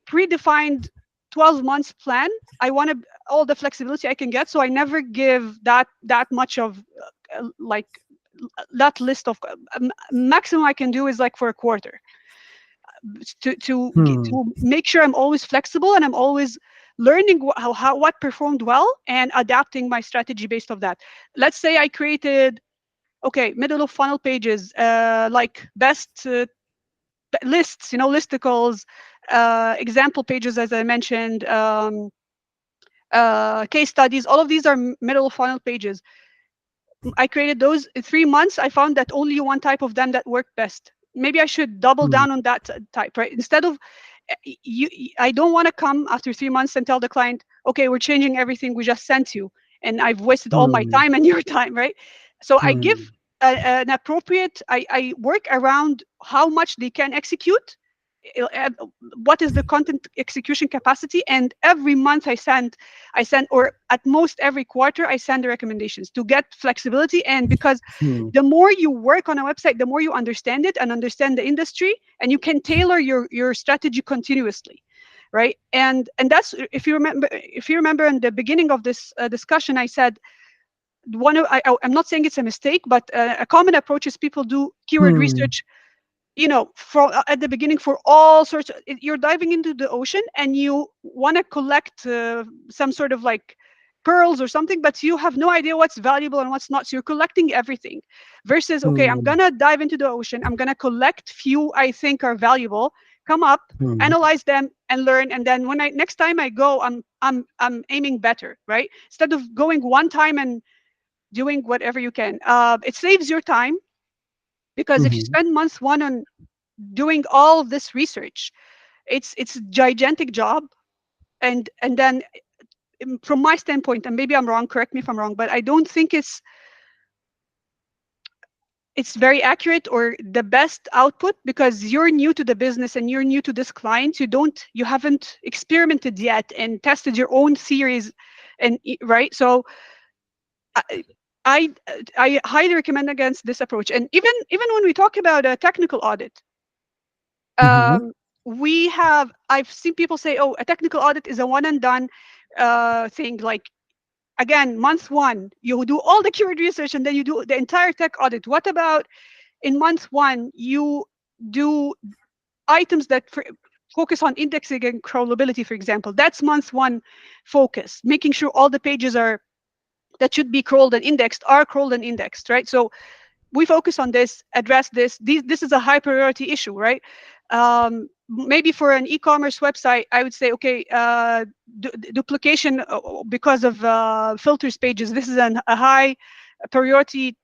B: predefined 12 months plan. I want all the flexibility I can get. So I never give that much of like that list of maximum I can do is like for a quarter
A: Hmm.
B: to make sure I'm always flexible and I'm always learning how what performed well and adapting my strategy based of that. Let's say I created okay middle of funnel pages, like best lists, listicles, example pages, as I mentioned, case studies. All of these are middle of funnel pages. I created those in 3 months. I found that only one type of them that worked best. Maybe I should double
A: Hmm.
B: down on that type, right? Instead of I don't want to come after 3 months and tell the client, okay, we're changing everything we just sent you, and I've wasted all my
A: Hmm.
B: time and your time, right? So I give
A: Hmm.
B: an appropriate. I work around how much they can execute, uh, what is the content execution capacity, and every month I send, or at most every quarter I send the recommendations to get flexibility. And because
A: Hmm.
B: the more you work on a website, the more you understand it and understand the industry, and you can tailor your strategy continuously, right? And that's, if you remember in the beginning of this discussion, I said I'm not saying it's a mistake, but a common approach is people do keyword
A: Hmm.
B: research, from at the beginning for all sorts you're diving into the ocean and you want to collect some sort of like pearls or something, but you have no idea what's valuable and what's not, so you're collecting everything. Versus, okay, I'm
A: Hmm.
B: gonna dive into the ocean, I'm gonna collect few I think are valuable, come up,
A: Hmm.
B: analyze them and learn, and then when I next time I go, I'm aiming better, right? Instead of going one time and doing whatever you can. It saves your time, because if you
A: Hmm.
B: spend month one on doing all this research, it's a gigantic job. And then, from my standpoint, and maybe I'm wrong, correct me if I'm wrong, but I don't think it's very accurate or the best output, because you're new to the business and you're new to this client. You haven't experimented yet and tested your own theories, and right. So I, I I highly recommend against this approach. And even when we talk about a technical audit,
A: Hmm.
B: um, I've seen people say, oh, a technical audit is a one and done thing. Like, again, month one you do all the keyword research and then you do the entire tech audit. What about in month one you do items that focus on indexing and crawlability, for example? That's month one focus, making sure all the pages are that should be crawled and indexed are crawled and indexed, right? So we focus on this, address this. This is a high priority issue, right? Maybe for an e-commerce website, I would say, okay, duplication because of filters pages. This is a high priority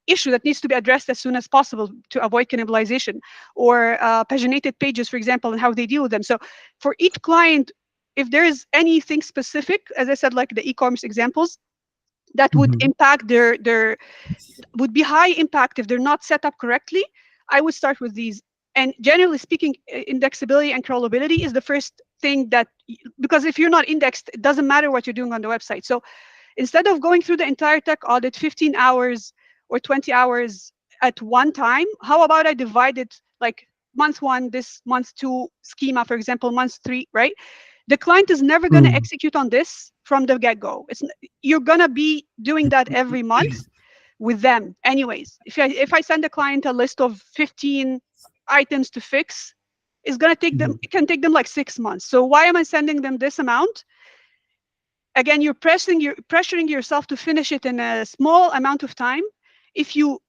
B: issue that needs to be addressed as soon as possible to avoid cannibalization. Or paginated pages, for example, and how they deal with them. So for each client, if there is anything specific, as I said, like the e-commerce examples, that would
A: Hmm.
B: impact their would be high impact if they're not set up correctly, I would start with these. And generally speaking, indexability and crawlability is the first thing that, because if you're not indexed, it doesn't matter what you're doing on the website. So instead of going through the entire tech audit 15 hours or 20 hours at one time, how about I divide it like month one, this month two schema, for example, month three, right? The client is never going to
A: Hmm.
B: execute on this from the get-go. You're going to be doing that every month with them anyways. If I send a client a list of 15 items to fix,
A: Hmm.
B: it can take them like 6 months. So why am I sending them this amount? Again, you're pressuring yourself to finish it in a small amount of time. If you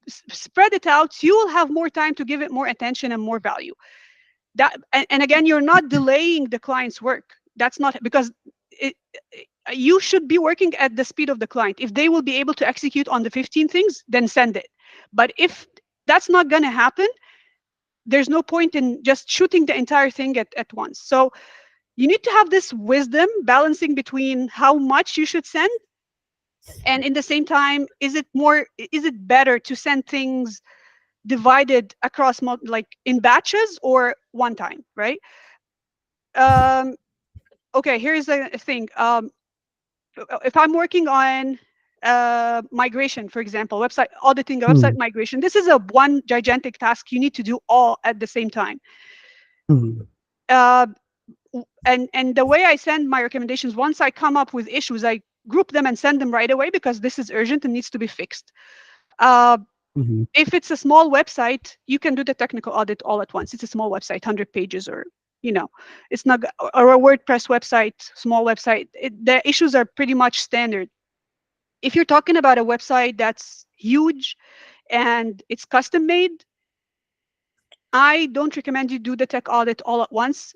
B: spread it out, you will have more time to give it more attention and more value. And again, you're not delaying the client's work. That's not, because you should be working at the speed of the client. If they will be able to execute on the 15 things, then send it. But if that's not going to happen, there's no point in just shooting the entire thing at once. So you need to have this wisdom balancing between how much you should send, and in the same time, is it better to send things divided across like in batches or one time, right? um okay, here's the thing. If I'm working on migration, for example, website auditing, a website
A: Hmm.
B: migration, this is a one gigantic task you need to do all at the same time.
A: Hmm.
B: Uh, and the way I send my recommendations, once I come up with issues, I group them and send them right away because this is urgent and needs to be fixed. Uh,
A: Hmm.
B: if it's a small website, you can do the technical audit all at once. It's a small website, 100 pages, or you know, it's not, or a WordPress website, small website. The issues are pretty much standard. If you're talking about a website that's huge and it's custom made, I don't recommend you do the tech audit all at once.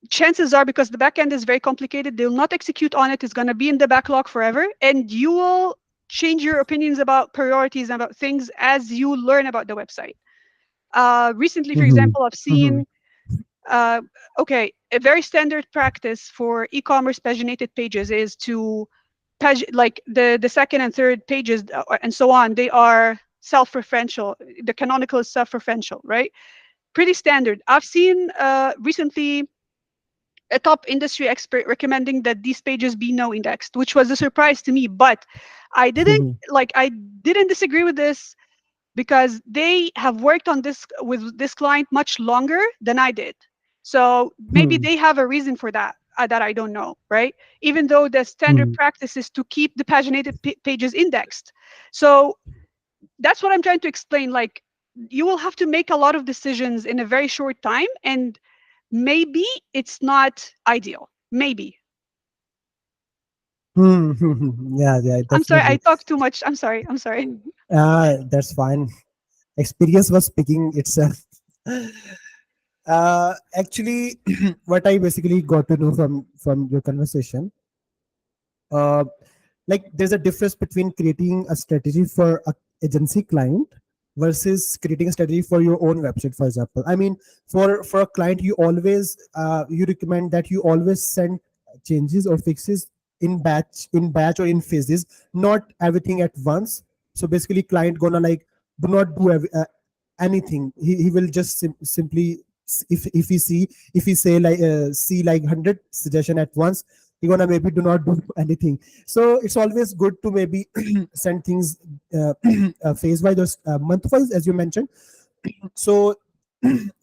B: Chances are, because the backend is very complicated, they'll not execute on it. It's going to be in the backlog forever, and you will change your opinions about priorities and about things as you learn about the website. Recently, for
A: Hmm.
B: example, I've
A: Hmm.
B: seen uh, okay, a very standard practice for e-commerce paginated pages is to like the second and third pages and so on. They are self-referential. The canonical is self-referential, right? Pretty standard. I've seen recently a top industry expert recommending that these pages be no indexed, which was a surprise to me. But I didn't
A: Hmm.
B: I didn't disagree with this because they have worked on this with this client much longer than I did. So maybe
A: Hmm.
B: they have a reason for that that I don't know, right? Even though the standard
A: Hmm.
B: practice is to keep the paginated pages indexed. So that's what I'm trying to explain. Like, you will have to make a lot of decisions in a very short time, and maybe it's not ideal. Maybe.
A: Hmm. Yeah, yeah,
B: I'm sorry, I
A: definitely.
B: talked too much. I'm sorry. I'm sorry.
A: That's fine. Experience was speaking itself. Actually, what I basically got to know from your conversation, uh, like there's a difference between creating a strategy for a agency client versus creating a strategy for your own website. For example, I mean, for a client, you always you recommend that you always send changes or fixes in batch or in phases, not everything at once. So basically client gonna like do not do anything. He will just simply, if he see, if he say like see like 100 suggestion at once, he gonna maybe do not do anything. So it's always good to maybe send things uh, phase wise or month wise, as you mentioned. So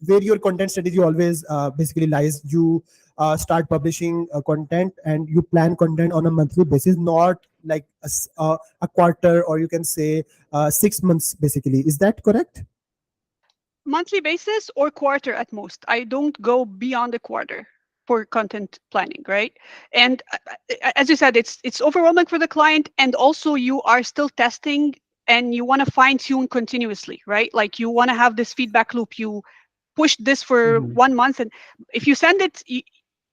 A: where your content strategy always basically lies, you start publishing content and you plan content on a monthly basis, not like a quarter, or you can say 6 months basically. Is that correct?
B: Monthly basis or quarter at most. I don't go beyond a quarter for content planning, right? And as you said, it's overwhelming for the client, and also you are still testing and you want to fine tune continuously, right? Like, you want to have this feedback loop. You push this for
A: Hmm.
B: 1 month, and if you send it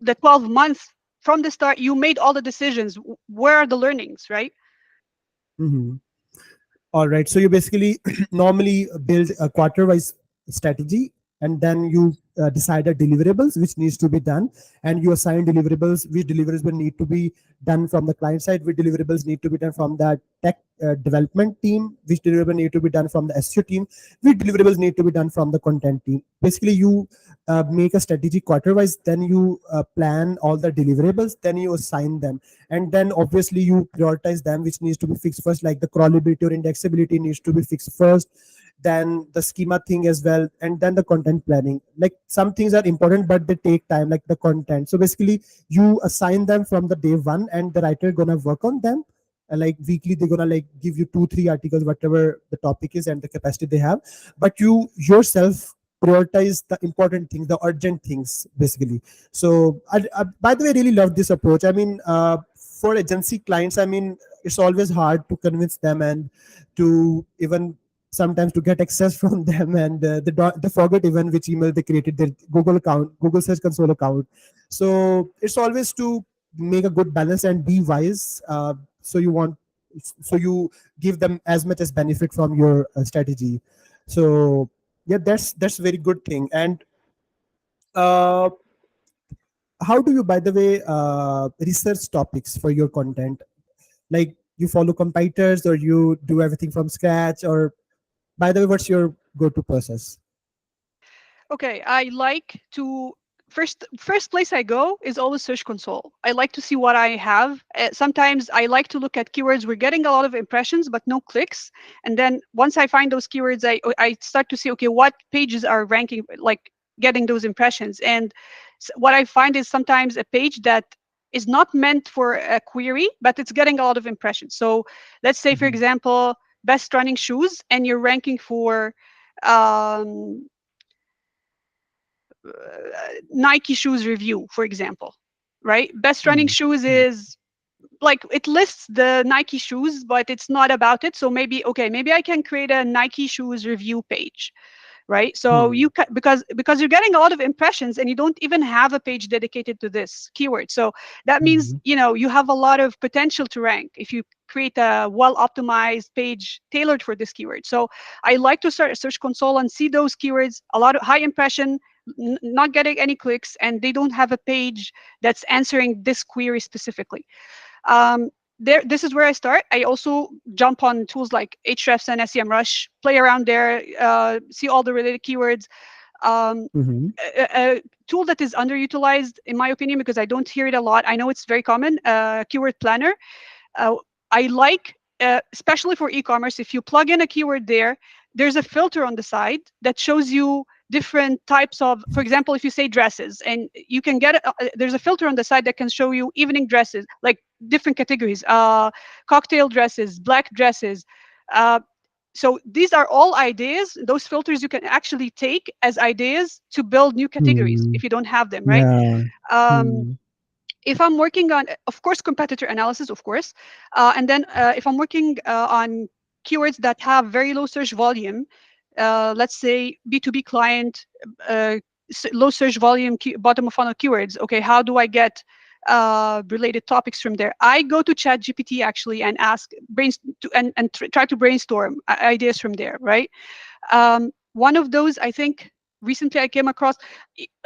B: the 12 months from the start, you made all the decisions. Where are the learnings, right?
A: Hmm. All right. So you basically normally build a quarter-wise strategy, and then you decide the deliverables which needs to be done, and you assign deliverables, which deliverables need to be done from the client side, which deliverables need to be done from the tech development team, which deliverable need to be done from the SEO team, which deliverables need to be done from the content team. Basically, you make a strategy quarter-wise, then you plan all the deliverables, then you assign them, and then obviously you prioritize them which needs to be fixed first, like the crawlability or indexability needs to be fixed first, then the schema thing as well, and then the content planning. Like some things are important but they take time, like the content. So basically you assign them from the day one, and the writer gonna work on them. Like weekly they're gonna like give you 2-3 articles, whatever the topic is and the capacity they have, but you yourself prioritize the important things, the urgent things basically. So by the way, I really love this approach. I mean, for agency clients, I mean, it's always hard to convince them, and to even sometimes to get access from them, and they forget even which email they created, their Google account, Google Search Console account. So it's always to make a good balance and be wise. So you want, so you give them as much as benefit from your strategy. So yeah, that's a very good thing. And uh, how do you, by the way, research topics for your content? Like you follow competitors, or you do everything from scratch, or by the way, what's your go-to process?
B: Okay, I like to. first place I go is always Search Console. I like to see what I have. Sometimes I like to look at keywords. We're getting a lot of impressions, but no clicks. And then once I find those keywords, I start to see, okay, what pages are ranking, like getting those impressions. And what I find is sometimes a page that is not meant for a query, but it's getting a lot of impressions. So let's say, for
A: Mhm.
B: example, best running shoes, and you're ranking for um, Nike shoes review, for example, right? Best running
A: Mhm.
B: shoes is like it lists the Nike shoes, but it's not about it. So maybe, okay, maybe I can create a Nike shoes review page, right? So
A: Mhm.
B: you can, because you're getting a lot of impressions and you don't even have a page dedicated to this keyword. So that means,
A: Mhm.
B: you have a lot of potential to rank if you create a well optimized page tailored for this keyword. So I like to start a Search Console and see those keywords, a lot of high impression, not getting any clicks, and they don't have a page that's answering this query specifically. um, this is where I start. I also jump on tools like Ahrefs and SEMrush, play around there, see all the related keywords. Um,
A: Mhm.
B: a tool that is underutilized, in my opinion, because I don't hear it a lot. I know it's very common. Keyword Planner. Uh, I like, especially for e-commerce, if you plug in a keyword there, there's a filter on the side that shows you different types of, for example, if you say dresses, and you can get, there's a filter on the side that can show you evening dresses, like different categories, cocktail dresses, black dresses. Uh, so these are all ideas. Those filters you can actually take as ideas to build new categories
A: Mhm.
B: if you don't have them, right?
A: Yeah.
B: Um,
A: Mhm.
B: if I'm working on, of course, competitor analysis, of course, and then if I'm working on keywords that have very low search volume, let's say B2B client, low search volume, bottom of funnel keywords. Okay, how do I get related topics from there? I go to ChatGPT actually and ask, try to brainstorm ideas from there, right? One of those, I think, recently I came across,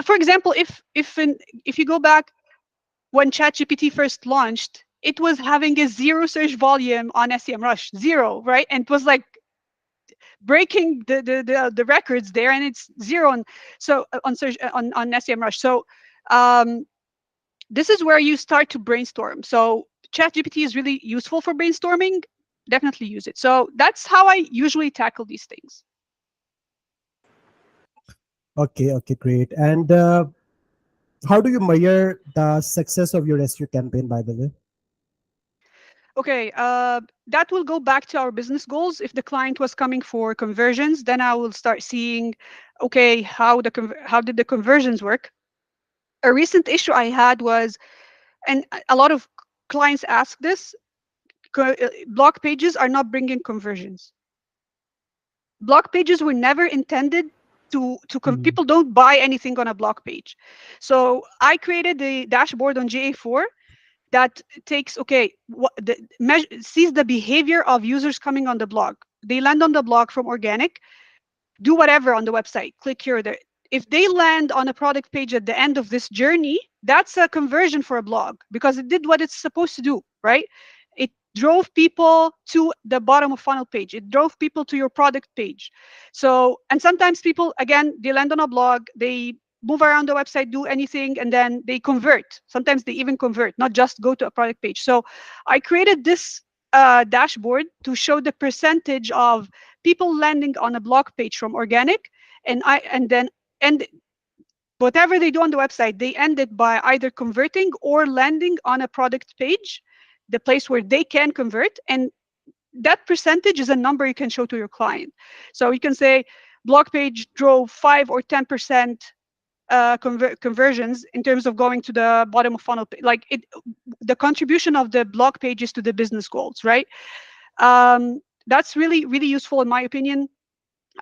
B: for example, if you go back when ChatGPT first launched, it was having a zero search volume on SEMrush, zero, right? And it was like breaking the records there, and it's zero on, so on search on SEMrush. So um, this is where you start to brainstorm. So ChatGPT is really useful for brainstorming. Definitely use it. So that's how I usually tackle these things.
A: Okay. Okay. Great. And how do you measure the success of your SEO campaign? By the way.
B: Okay, that will go back to our business goals. If the client was coming for conversions, then I will start seeing, okay, how did the conversions work? A recent issue I had was, and a lot of clients ask this, blog pages are not bringing conversions. Blog pages were never intended
A: Mhm.
B: people don't buy anything on a blog page. So I created the dashboard on GA4 that takes, okay, sees the behavior of users coming on the blog. They land on the blog from organic, do whatever on the website, click here or there. If they land on a product page at the end of this journey, that's a conversion for a blog because it did what it's supposed to do, right? It drove people to the bottom of funnel page. It drove people to your product page. So, and sometimes people, again, they land on a blog, they move around the website, do anything, and then they convert. Sometimes they even convert, not just go to a product page. So I created this dashboard to show the percentage of people landing on a blog page from organic, and whatever they do on the website, they end it by either converting or landing on a product page, the place where they can convert. And that percentage is a number you can show to your client. So you can say blog page drove 5 or 10% conversions in terms of going to the bottom of funnel. Like the contribution of the blog pages to the business goals, right? That's really, really useful in my opinion.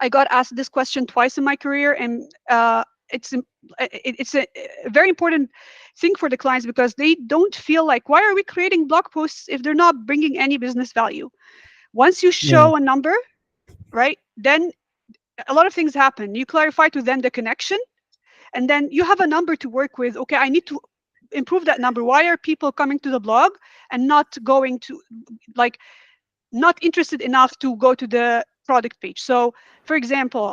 B: I got asked this question twice in my career, and it's a very important thing for the clients because they don't feel like, why are we creating blog posts if they're not bringing any business value? Once you
A: Yeah.
B: show a number, right, then a lot of things happen. You clarify to them the connection, and then you have a number to work with. Okay, I need to improve that number. Why are people coming to the blog and not going to, like, not interested enough to go to the product page. So, for example,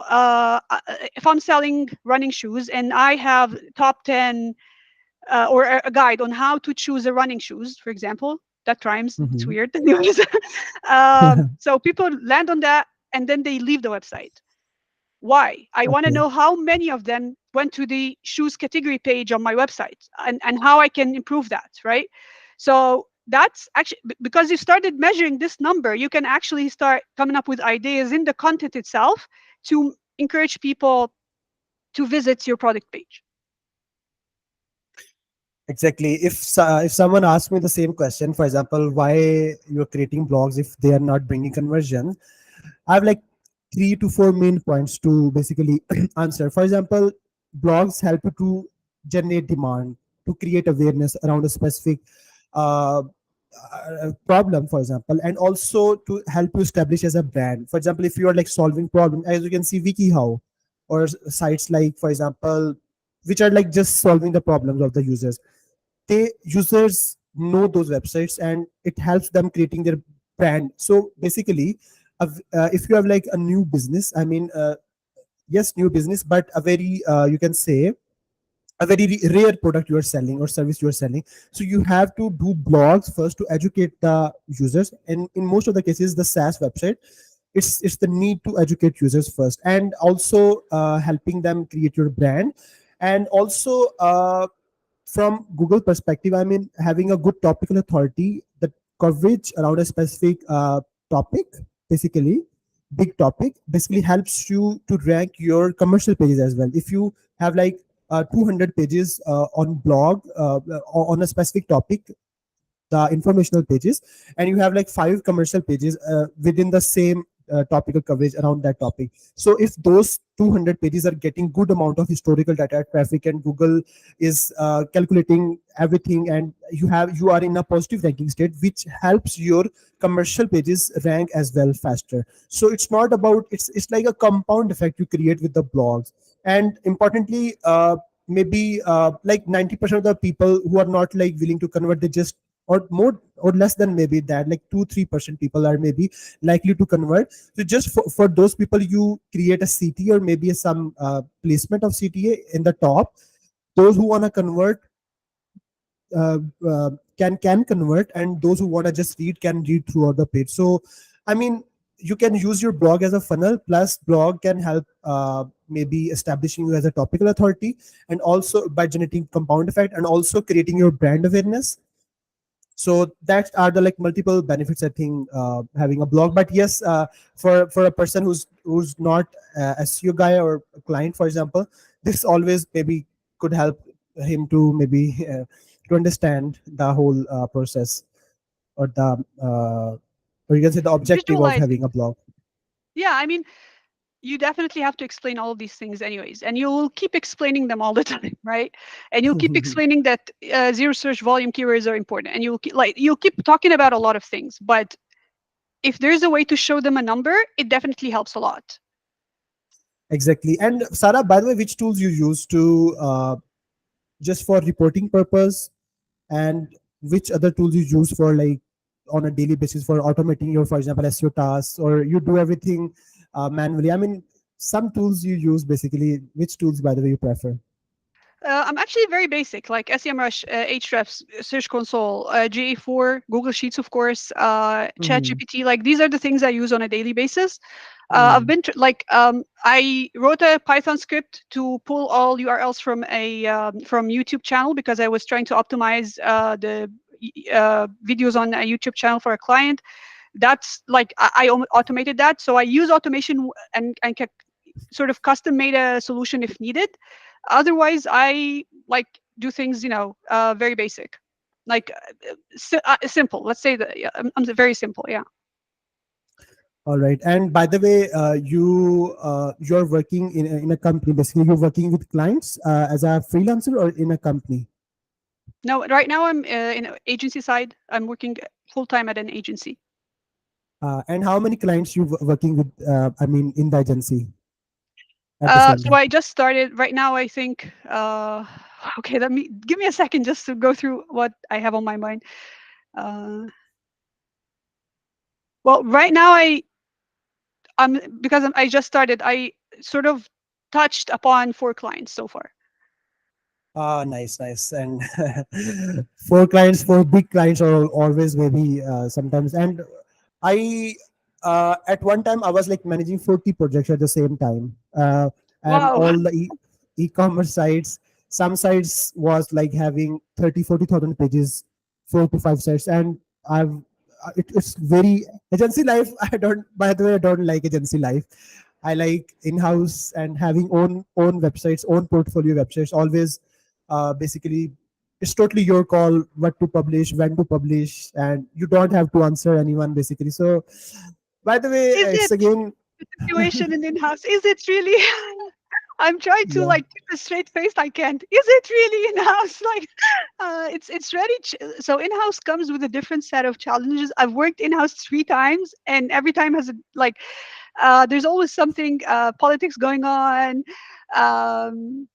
B: if I'm selling running shoes and I have top 10 or a guide on how to choose a running shoes, for example, that rhymes. It's
A: Mhm.
B: weird. Anyways, so people land on that and then they leave the website. Why? I want to
A: Okay.
B: know how many of them went to the shoes category page on my website and how I can improve that, right? So that's actually because you started measuring this number, you can actually start coming up with ideas in the content itself to encourage people to visit your product page.
A: Exactly. If someone asks me the same question, for example, why you're creating blogs if they are not bringing conversion, I have like 3 to 4 main points to basically answer. For example, blogs help you to generate demand, to create awareness around a specific uh, problem, for example, and also to help you establish as a brand. For example, if you are like solving problem, as you can see, WikiHow or sites like, for example, which are like just solving the problems of the users. They users know those websites and it helps them creating their brand. So basically, if you have like a new business, I mean, yes, new business, but a very you can say a very rare product you are selling or service you are selling, so you have to do blogs first to educate the users, and in most of the cases the SaaS website, it's the need to educate users first, and also helping them create your brand. And also from Google perspective, I mean, having a good topical authority, the coverage around a specific topic, basically big topic, basically helps you to rank your commercial pages as well. If you have like 200 pages on blog on a specific topic, the informational pages, and you have like 5 commercial pages within the same topical coverage around that topic. So if those 200 pages are getting good amount of historical data traffic, and Google is calculating everything, and you are in a positive ranking state, which helps your commercial pages rank as well faster. So it's not about, it's like a compound effect you create with the blogs. And importantly, maybe like 90% of the people who are not like willing to convert, they just, or more or less than maybe that, like 2-3% people are maybe likely to convert. So just for those people, you create a CTA or maybe some placement of CTA in the top. Those who want to convert uh, can convert, and those who want to just read can read throughout the page. So I mean, you can use your blog as a funnel, plus blog can help maybe establishing you as a topical authority, and also by generating compound effect, and also creating your brand awareness. So that are the like multiple benefits, I think, having a blog. But yes, for a person who's not a SEO guy or a client, for example, this always maybe could help him to maybe to understand the whole process, or the or you can say the objective of having
B: Visualizing.
A: a blog.
B: Yeah, I mean, you definitely have to explain all of these things anyways, and you'll keep explaining them all the time, right? And you'll keep explaining that zero search volume keywords are important, and you'll keep talking about a lot of things. But if there's a way to show them a number, it definitely helps a lot.
A: Exactly. And Sarah, by the way, which tools you use to just for reporting purpose, and which other tools you use for like on a daily basis for automating your, for example, SEO tasks, or you do everything manually? I mean, some tools you use, basically which tools, by the way, you prefer?
B: I'm actually very basic, like SEMrush, Ahrefs, Search Console, GA4, Google Sheets, of course,
A: Mm-hmm.
B: ChatGPT. Like these are the things I use on a daily basis. I've
A: Mm-hmm.
B: been I wrote a Python script to pull all URLs from a from YouTube channel because I was trying to optimize the videos on a YouTube channel for a client. That's like I automated that, so I use automation and sort of custom made a solution if needed. Otherwise, I like do things, very basic, like simple. Let's say that, yeah, I'm very simple. Yeah.
A: All right. And by the way, you're working in a company. Basically, you're working with clients as a freelancer or in a company.
B: No, right now I'm in agency side. I'm working full time at an agency.
A: And how many clients you working with? I mean, in the agency at the same
B: So
A: time.
B: I just started right now. I think. Okay, let me give me a second just to go through what I have on my mind. Uh, well, right now Because I just started, I sort of touched upon 4 clients so far.
A: Ah, nice, nice. And for clients, for big clients, are always maybe sometimes. And I, at one time, I was like managing 40 projects at the same time, and
B: Wow.
A: all the e-commerce sites. Some sites was like having 30, 40,000 pages, 4 to 5 sites, and it's very agency life. I don't. By the way, I don't like agency life. I like in-house and having own websites, own portfolio websites. Always, basically, it's totally your call what to publish, when to publish, and you don't have to answer anyone basically. So, by the way,
B: Is
A: it's
B: it
A: again,
B: the situation in in-house? Is it really? I'm trying to
A: yeah.
B: like keep a straight face. I can't. Is it really in-house? Like, it's really so in-house comes with a different set of challenges. I've worked in-house 3 times, and every time has a like there's always something politics going on, um,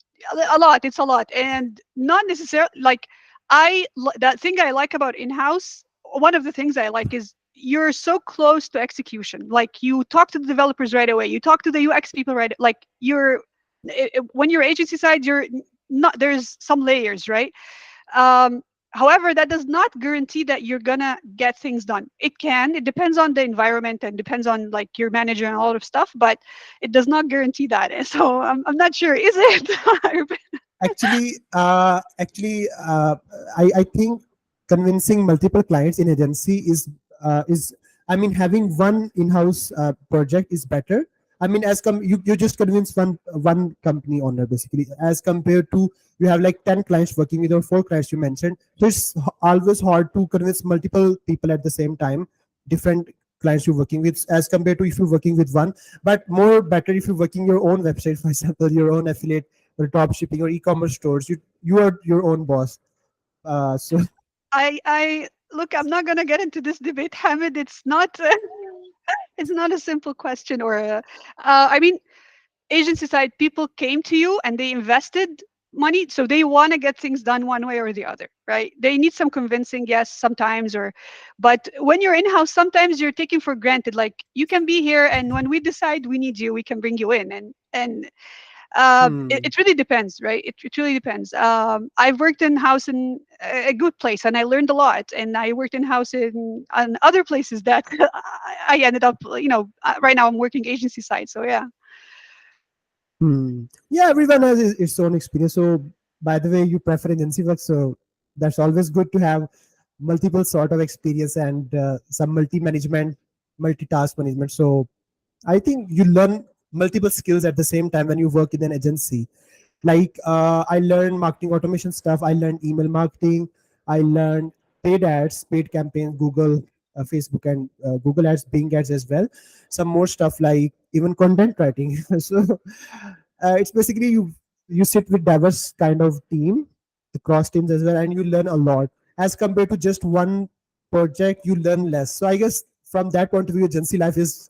B: a lot. It's a lot, and not necessarily like that thing I like about in-house. One of the things I like is you're so close to execution. Like you talk to the developers right away. You talk to the UX people right. Like when you're agency side, you're not. There's some layers, right? Um, However, that does not guarantee that you're gonna get things done. It can. It depends on the environment and depends on like your manager and a lot of stuff, but it does not guarantee that. And so I'm not sure. Is it?
A: I think convincing multiple clients in agency is, I mean, having one in-house project is better. I mean, you just convince one company owner basically, as compared to you have like 10 clients working with, or 4 clients you mentioned. So it's always hard to convince multiple people at the same time, different clients you're working with, as compared to if you're working with one. But more better if you're working your own website, for example, your own affiliate or drop shipping or e-commerce stores. You are your own boss. So
B: I look. I'm not gonna get into this debate, Hamid. It's not. It's not a simple question or a. I mean, agency side people came to you and they invested money, so they want to get things done one way or the other, right? They need some convincing, yes, sometimes, or but when you're in-house, sometimes you're taking for granted, like you can be here and when we decide we need you, we can bring you in. And
A: hmm,
B: it really depends, right? It really depends. I've worked in house in a good place and I learned a lot, and I worked in house in on other places that I ended up, right now I'm working agency side, so yeah.
A: yeah, everyone has its own experience. So by the way, you prefer agency work, so that's always good to have multiple sort of experience and some multi-management, multitask management. So I think you learn multiple skills at the same time when you work in an agency. Like I learned marketing automation stuff. I learned email marketing. I learned paid ads, paid campaigns, Google, Facebook, and Google ads, Bing ads as well. Some more stuff like even content writing. So it's basically you sit with diverse kind of team, the cross teams as well, and you learn a lot as compared to just one project. You learn less. So I guess from that point of view, agency life is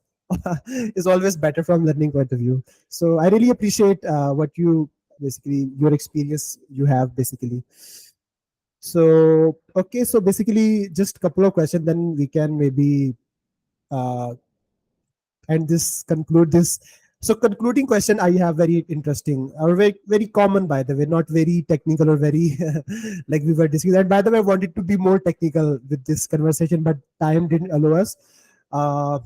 A: is always better from learning point of view. So I really appreciate what you basically your experience you have basically. So okay, so basically just a couple of questions, then we can maybe uh, and this conclude this. So concluding question I have, very interesting or very common, by the way, not very technical or very like we were discussing. And by the way, I wanted to be more technical with this conversation, but time didn't allow us. uh,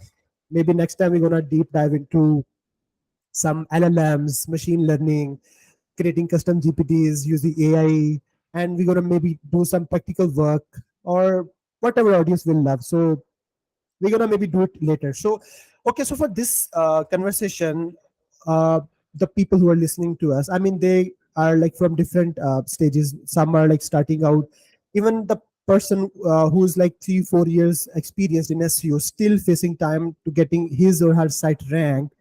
A: Maybe next time we're gonna deep dive into some LLMs, machine learning, creating custom GPTs using AI, and we're gonna maybe do some practical work or whatever audience will love. So we're gonna maybe do it later. So okay, so for this conversation, uh, the people who are listening to us, I mean, they are like from different stages. Some are like starting out. Even the person who's like 3 4 years experienced in SEO still facing time to getting his or her site ranked.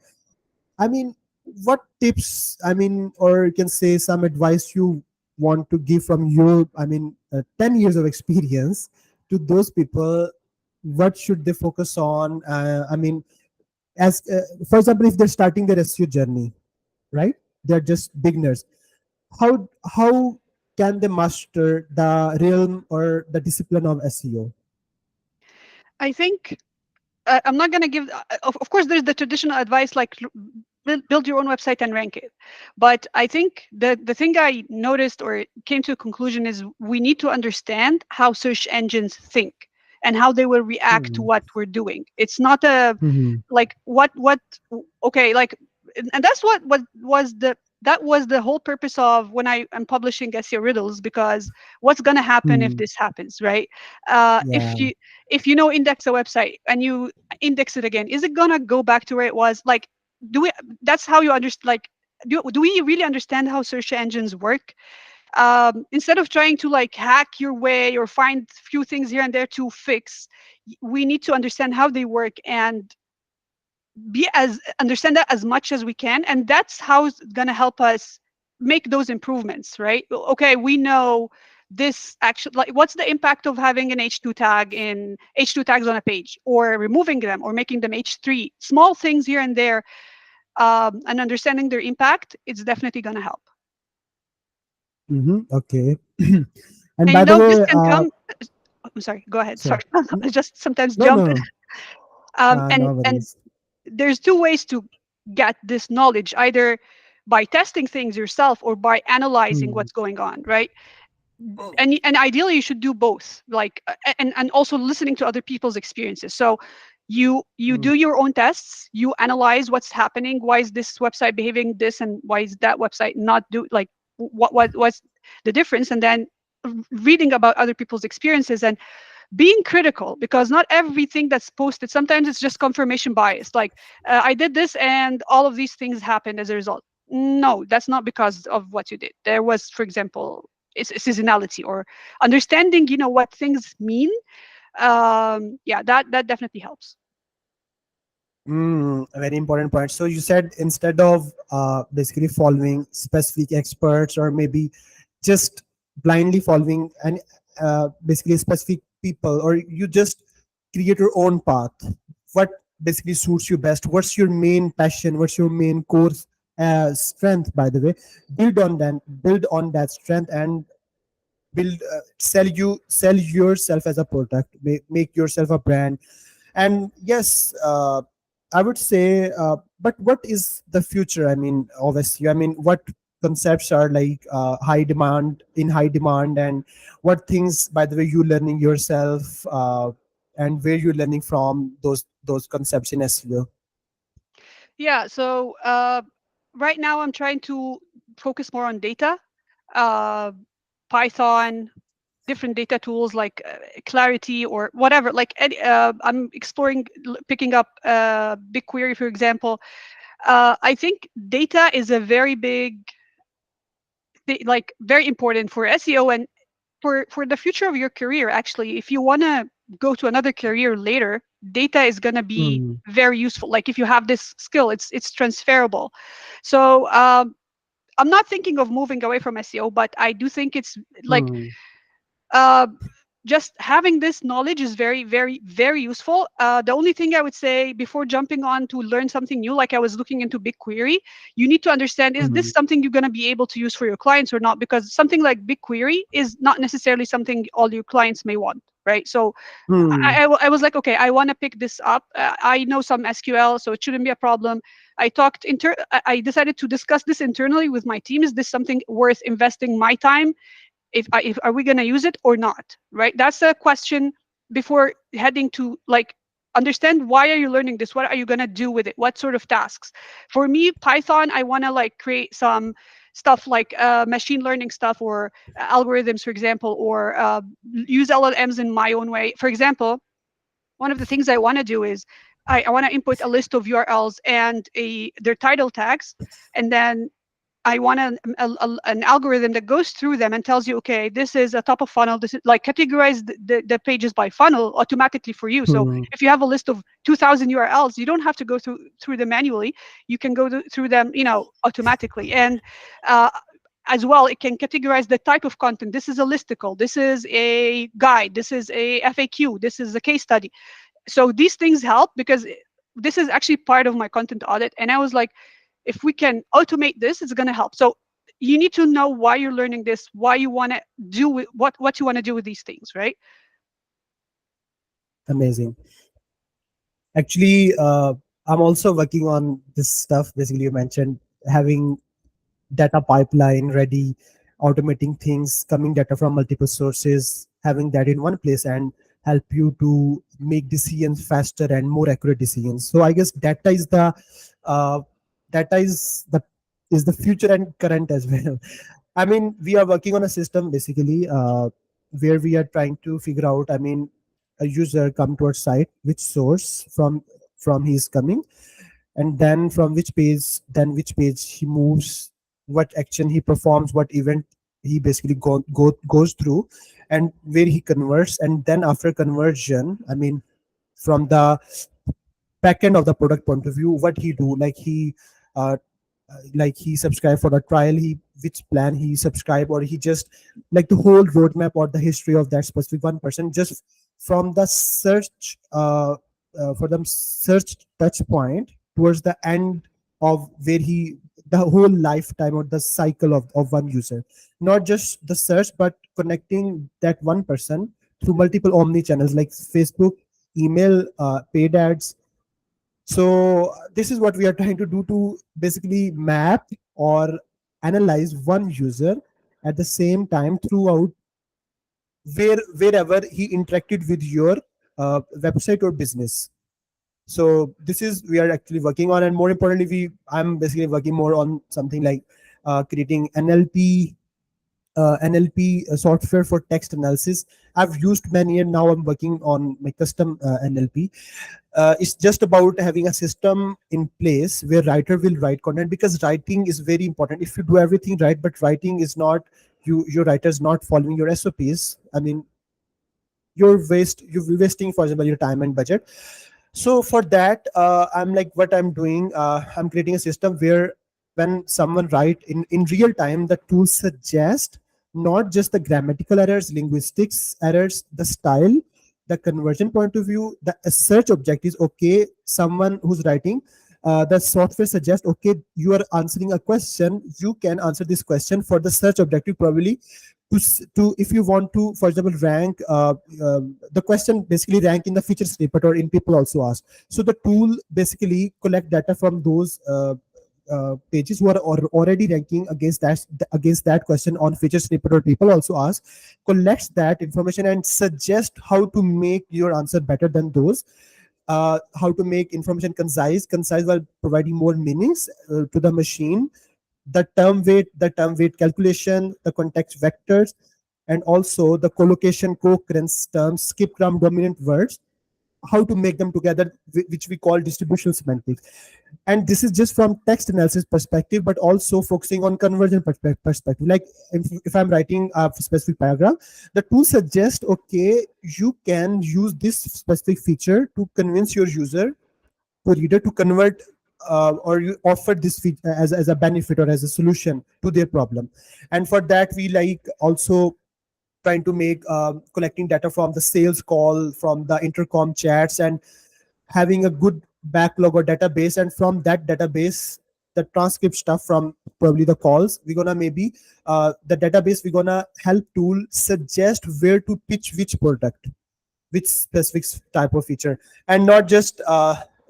A: I mean, what tips, I mean, or you can say some advice you want to give from your, I mean, 10 years of experience to those people? What should they focus on? I mean, as for example, if they're starting their SEO journey, right? They're just beginners. How can they master the realm or the discipline of SEO?
B: I think I'm not going to give, of course, there's the traditional advice like build your own website and rank it. But I think the thing I noticed or came to a conclusion is we need to understand how search engines think and how they will react to
A: Hmm.
B: what we're doing. It's not a
A: Hmm.
B: like what okay, like, and that's what was the that was the whole purpose of when I am publishing SEO riddles, because what's going to happen if
A: Hmm.
B: this happens, right?
A: Yeah.
B: If you know index a website and you index it again, is it going to go back to where it was? Like, do we, that's how you understand, like, do we really understand how search engines work? Instead of trying to like hack your way or find few things here and there to fix, we need to understand how they work and be as understand that as much as we can, and that's how it's going to help us make those improvements, right? Okay, we know this actually, like, what's the impact of having an h2 tag in h2 tags on a page, or removing them or making them h3, small things here and there, and understanding their impact, it's definitely going to help.
A: Okay. And
B: And
A: by the
B: this
A: way,
B: can come, I'm sorry, go ahead, sorry.
A: sorry.
B: I just sometimes
A: No,
B: jump.
A: no, no.
B: And
A: No worries.
B: there's two ways to get this knowledge, either by testing things yourself or by analyzing
A: Hmm.
B: what's going on, right? And ideally you should do both, like, and also listening to other people's experiences. So you
A: Hmm.
B: do your own tests, you analyze what's happening, why is this website behaving this and why is that website not do, like, what's the difference, and then reading about other people's experiences and being critical, because not everything that's posted, sometimes it's just confirmation bias, like, I did this and all of these things happened as a result. No, that's not because of what you did. There was, for example, it's seasonality or understanding, what things mean. Yeah, that definitely helps.
A: A very important point. So you said instead of basically following specific experts or maybe just blindly following and basically specific people, or you just create your own path. What basically suits you best? What's your main passion? What's your main core strength? By the way, build on that strength and build sell yourself as a product. Make yourself a brand. And yes, I would say, but what is the future? I mean, obviously, I mean, what concepts are like high demand, and what things, by the way, you learning yourself, and where you're learning from those concepts in SEO.
B: Yeah, so right now I'm trying to focus more on data, uh, Python, different data tools like Clarity or whatever. Like I'm exploring, picking up BigQuery, for example. I think data is a very big, like, very important for SEO and for the future of your career. Actually, if you want to go to another career later, data is going to be
A: Hmm.
B: very useful. Like, if you have this skill, it's transferable. So I'm not thinking of moving away from SEO, but I do think it's like,
A: Hmm.
B: uh, just having this knowledge is very, very, very useful. The only thing I would say before jumping on to learn something new, like I was looking into BigQuery, you need to understand, is this
A: Hmm.
B: something you're going to be able to use for your clients or not? Because something like BigQuery is not necessarily something all your clients may want, right? So
A: Hmm.
B: I was like, okay, I want to pick this up. I know some SQL, so it shouldn't be a problem. I decided to discuss this internally with my team. Is this something worth investing my time? If are we going to use it or not, right? That's a question before heading to, like, understand why are you learning this, what are you going to do with it, what sort of tasks. For me, Python, I want to like create some stuff like machine learning stuff, or algorithms, for example, or use LLMs in my own way. For example, one of the things I want to do is I want to input a list of URLs and their title tags, and then I want an algorithm that goes through them and tells you, okay, this is a top of funnel. This is like categorize the pages by funnel automatically for you. So
A: Hmm.
B: if you have a list of 2,000 URLs, you don't have to go through them manually. You can go through them, automatically. And uh, as well, it can categorize the type of content. This is a listicle. This is a guide. This is a FAQ. This is a case study. So these things help because this is actually part of my content audit. And I was like, if we can automate this, it's going to help. So you need to know why you're learning this, why you want to do with what you want to do with these things, right?
A: Amazing. Actually, I'm also working on this stuff. Basically, you mentioned having data pipeline ready, automating things, coming data from multiple sources, having that in one place and help you to make decisions faster and more accurate decisions. So I guess uh, data is the future and current as well. I mean, we are working on a system basically where we are trying to figure out. I mean, a user come to our site, which source from he is coming, and then from which page he moves, what action he performs, what event he basically goes through, and where he converts. And then after conversion, I mean, from the back end of the product point of view, what he do, uh, like he subscribe for the trial, he which plan he subscribe, or he just like the whole roadmap or the history of that specific one person, just from the search for the search touch point towards the end of where he, the whole lifetime or the cycle of one user, not just the search but connecting that one person through multiple omni channels like Facebook, email, paid ads. So this is what we are trying to do to basically map or analyze one user at the same time throughout wherever he interacted with your website or business. So this is we are actually working on, and more importantly, we I'm basically working more on something like creating NLP software for text analysis. I've used many, and now I'm working on my custom NLP. It's just about having a system in place where writer will write content, because writing is very important. If you do everything right, but writing is not, your writer is not following your SOPs, I mean, you're wasting, for example, your time and budget. So for that, I'm like, what I'm doing, I'm creating a system where when someone write in real time, the tool suggest not just the grammatical errors, linguistics errors, the style, the conversion point of view, the search objectives. Okay, someone who's writing, the software suggests, okay, you are answering a question, you can answer this question for the search objective probably to if you want to, for example, rank the question basically rank in the feature snippet or in people also ask. So the tool basically collect data from those pages who are already ranking against that question on feature snippet or people also ask, collects that information and suggest how to make your answer better than those, how to make information concise while providing more meanings to the machine, the term weight calculation, the context vectors, and also the collocation, co-occurrence terms, skip gram dominant words, how to make them together, which we call distributional semantics. And this is just from text analysis perspective, but also focusing on conversion perspective. Like if I'm writing a specific paragraph, the tool suggests, okay, you can use this specific feature to convince your user, to reader, to convert, or you offer this feature as a benefit or as a solution to their problem. And for that, we like also trying to make collecting data from the sales call, from the intercom chats, and having a good backlog or database. And from that database, the transcript stuff from probably the calls, we're gonna maybe the database, we're gonna help tool suggest where to pitch which product, which specific type of feature, and not just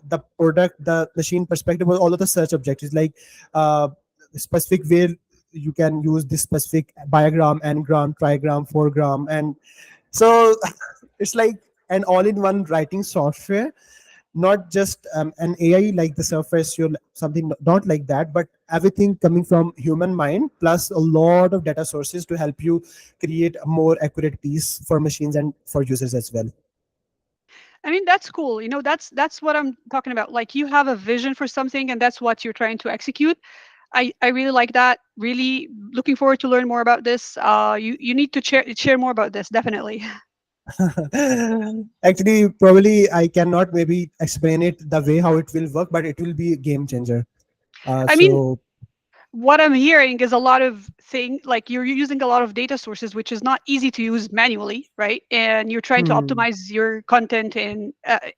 A: the product, the machine perspective, but all of the search objectives like uh, specific where you can use this specific bigram, n-gram, trigram, 4-gram. And so it's like an all-in-one writing software, not just an AI like the Surface or something, not like that, but everything coming from human mind plus a lot of data sources to help you create a more accurate piece for machines and for users as well.
B: I mean, that's cool. That's what I'm talking about. Like, you have a vision for something, and that's what you're trying to execute. I really like that. Really looking forward to learn more about this. You need to share more about this, definitely.
A: Actually, probably I cannot maybe explain it the way how it will work, but it will be a game changer.
B: I mean,
A: So
B: what I'm hearing is a lot of thing, like you're using a lot of data sources, which is not easy to use manually, right? And you're trying to
A: hmm,
B: optimize your content and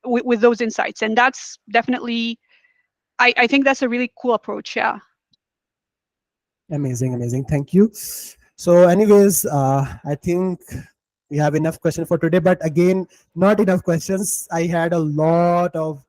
B: with those insights, and that's definitely, I think that's a really cool approach. Yeah.
A: amazing, amazing. Thank you. So, anyways, I think we have enough question for today. But again, not enough questions. I had a lot of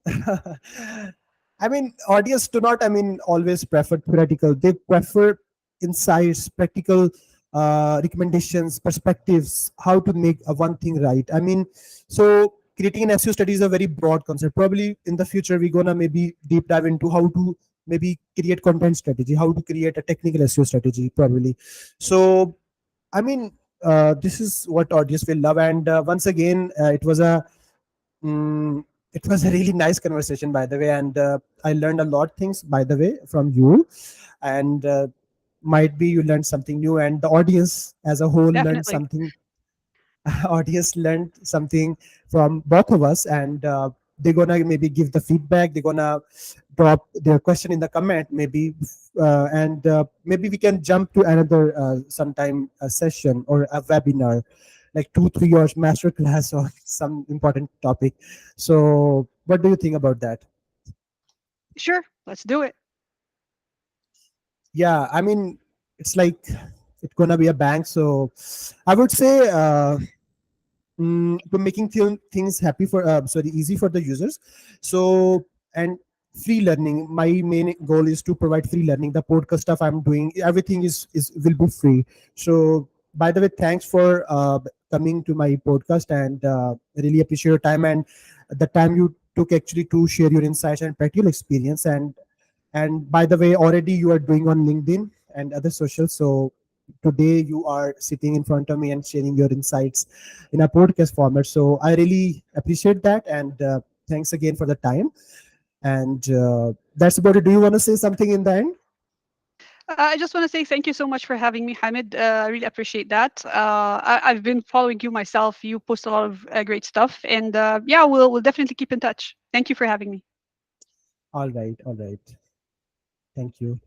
A: I mean, audience do not, I mean, always prefer theoretical. They prefer insights, practical recommendations, perspectives, how to make a one thing right. I mean, so creating an SEO study is a very broad concept. Probably in the future, we're gonna maybe deep dive into how to maybe create content strategy, how to create a technical SEO strategy, probably. So, I mean, this is what audience will love. And once again, Mm, it was a really nice conversation, by the way, and I learned a lot things, by the way, from you. And might be you learned something new, and the audience as a whole learned
B: Definitely.
A: something. Audience learned something from both of us, and they're gonna maybe give the feedback. They're gonna drop their question in the comment, maybe, and maybe we can jump to another sometime a session or a webinar, like 2 3 hours master class on some important topic. So, what do you think about that?
B: Sure, let's do it.
A: Yeah, I mean, it's like it's gonna be a bank. So, I would say. To making things happy for sorry easy for the users. So, and free learning, my main goal is to provide free learning. The podcast stuff I'm doing, everything is will be free. So, by the way, thanks for coming to my podcast, and really appreciate your time and the time you took actually to share your insights and practical experience. And by the way, already you are doing on LinkedIn and other socials. So today you are sitting in front of me and sharing your insights in a podcast format. So I really appreciate that. And thanks again for the time. And that's about it. Do you want to say something in the end?
B: I just want to say thank you so much for having me, Hamid. I really appreciate that. I've been following you myself. You post a lot of great stuff, and yeah, we'll definitely keep in touch. Thank you for having me.
A: All right. All right. Thank you.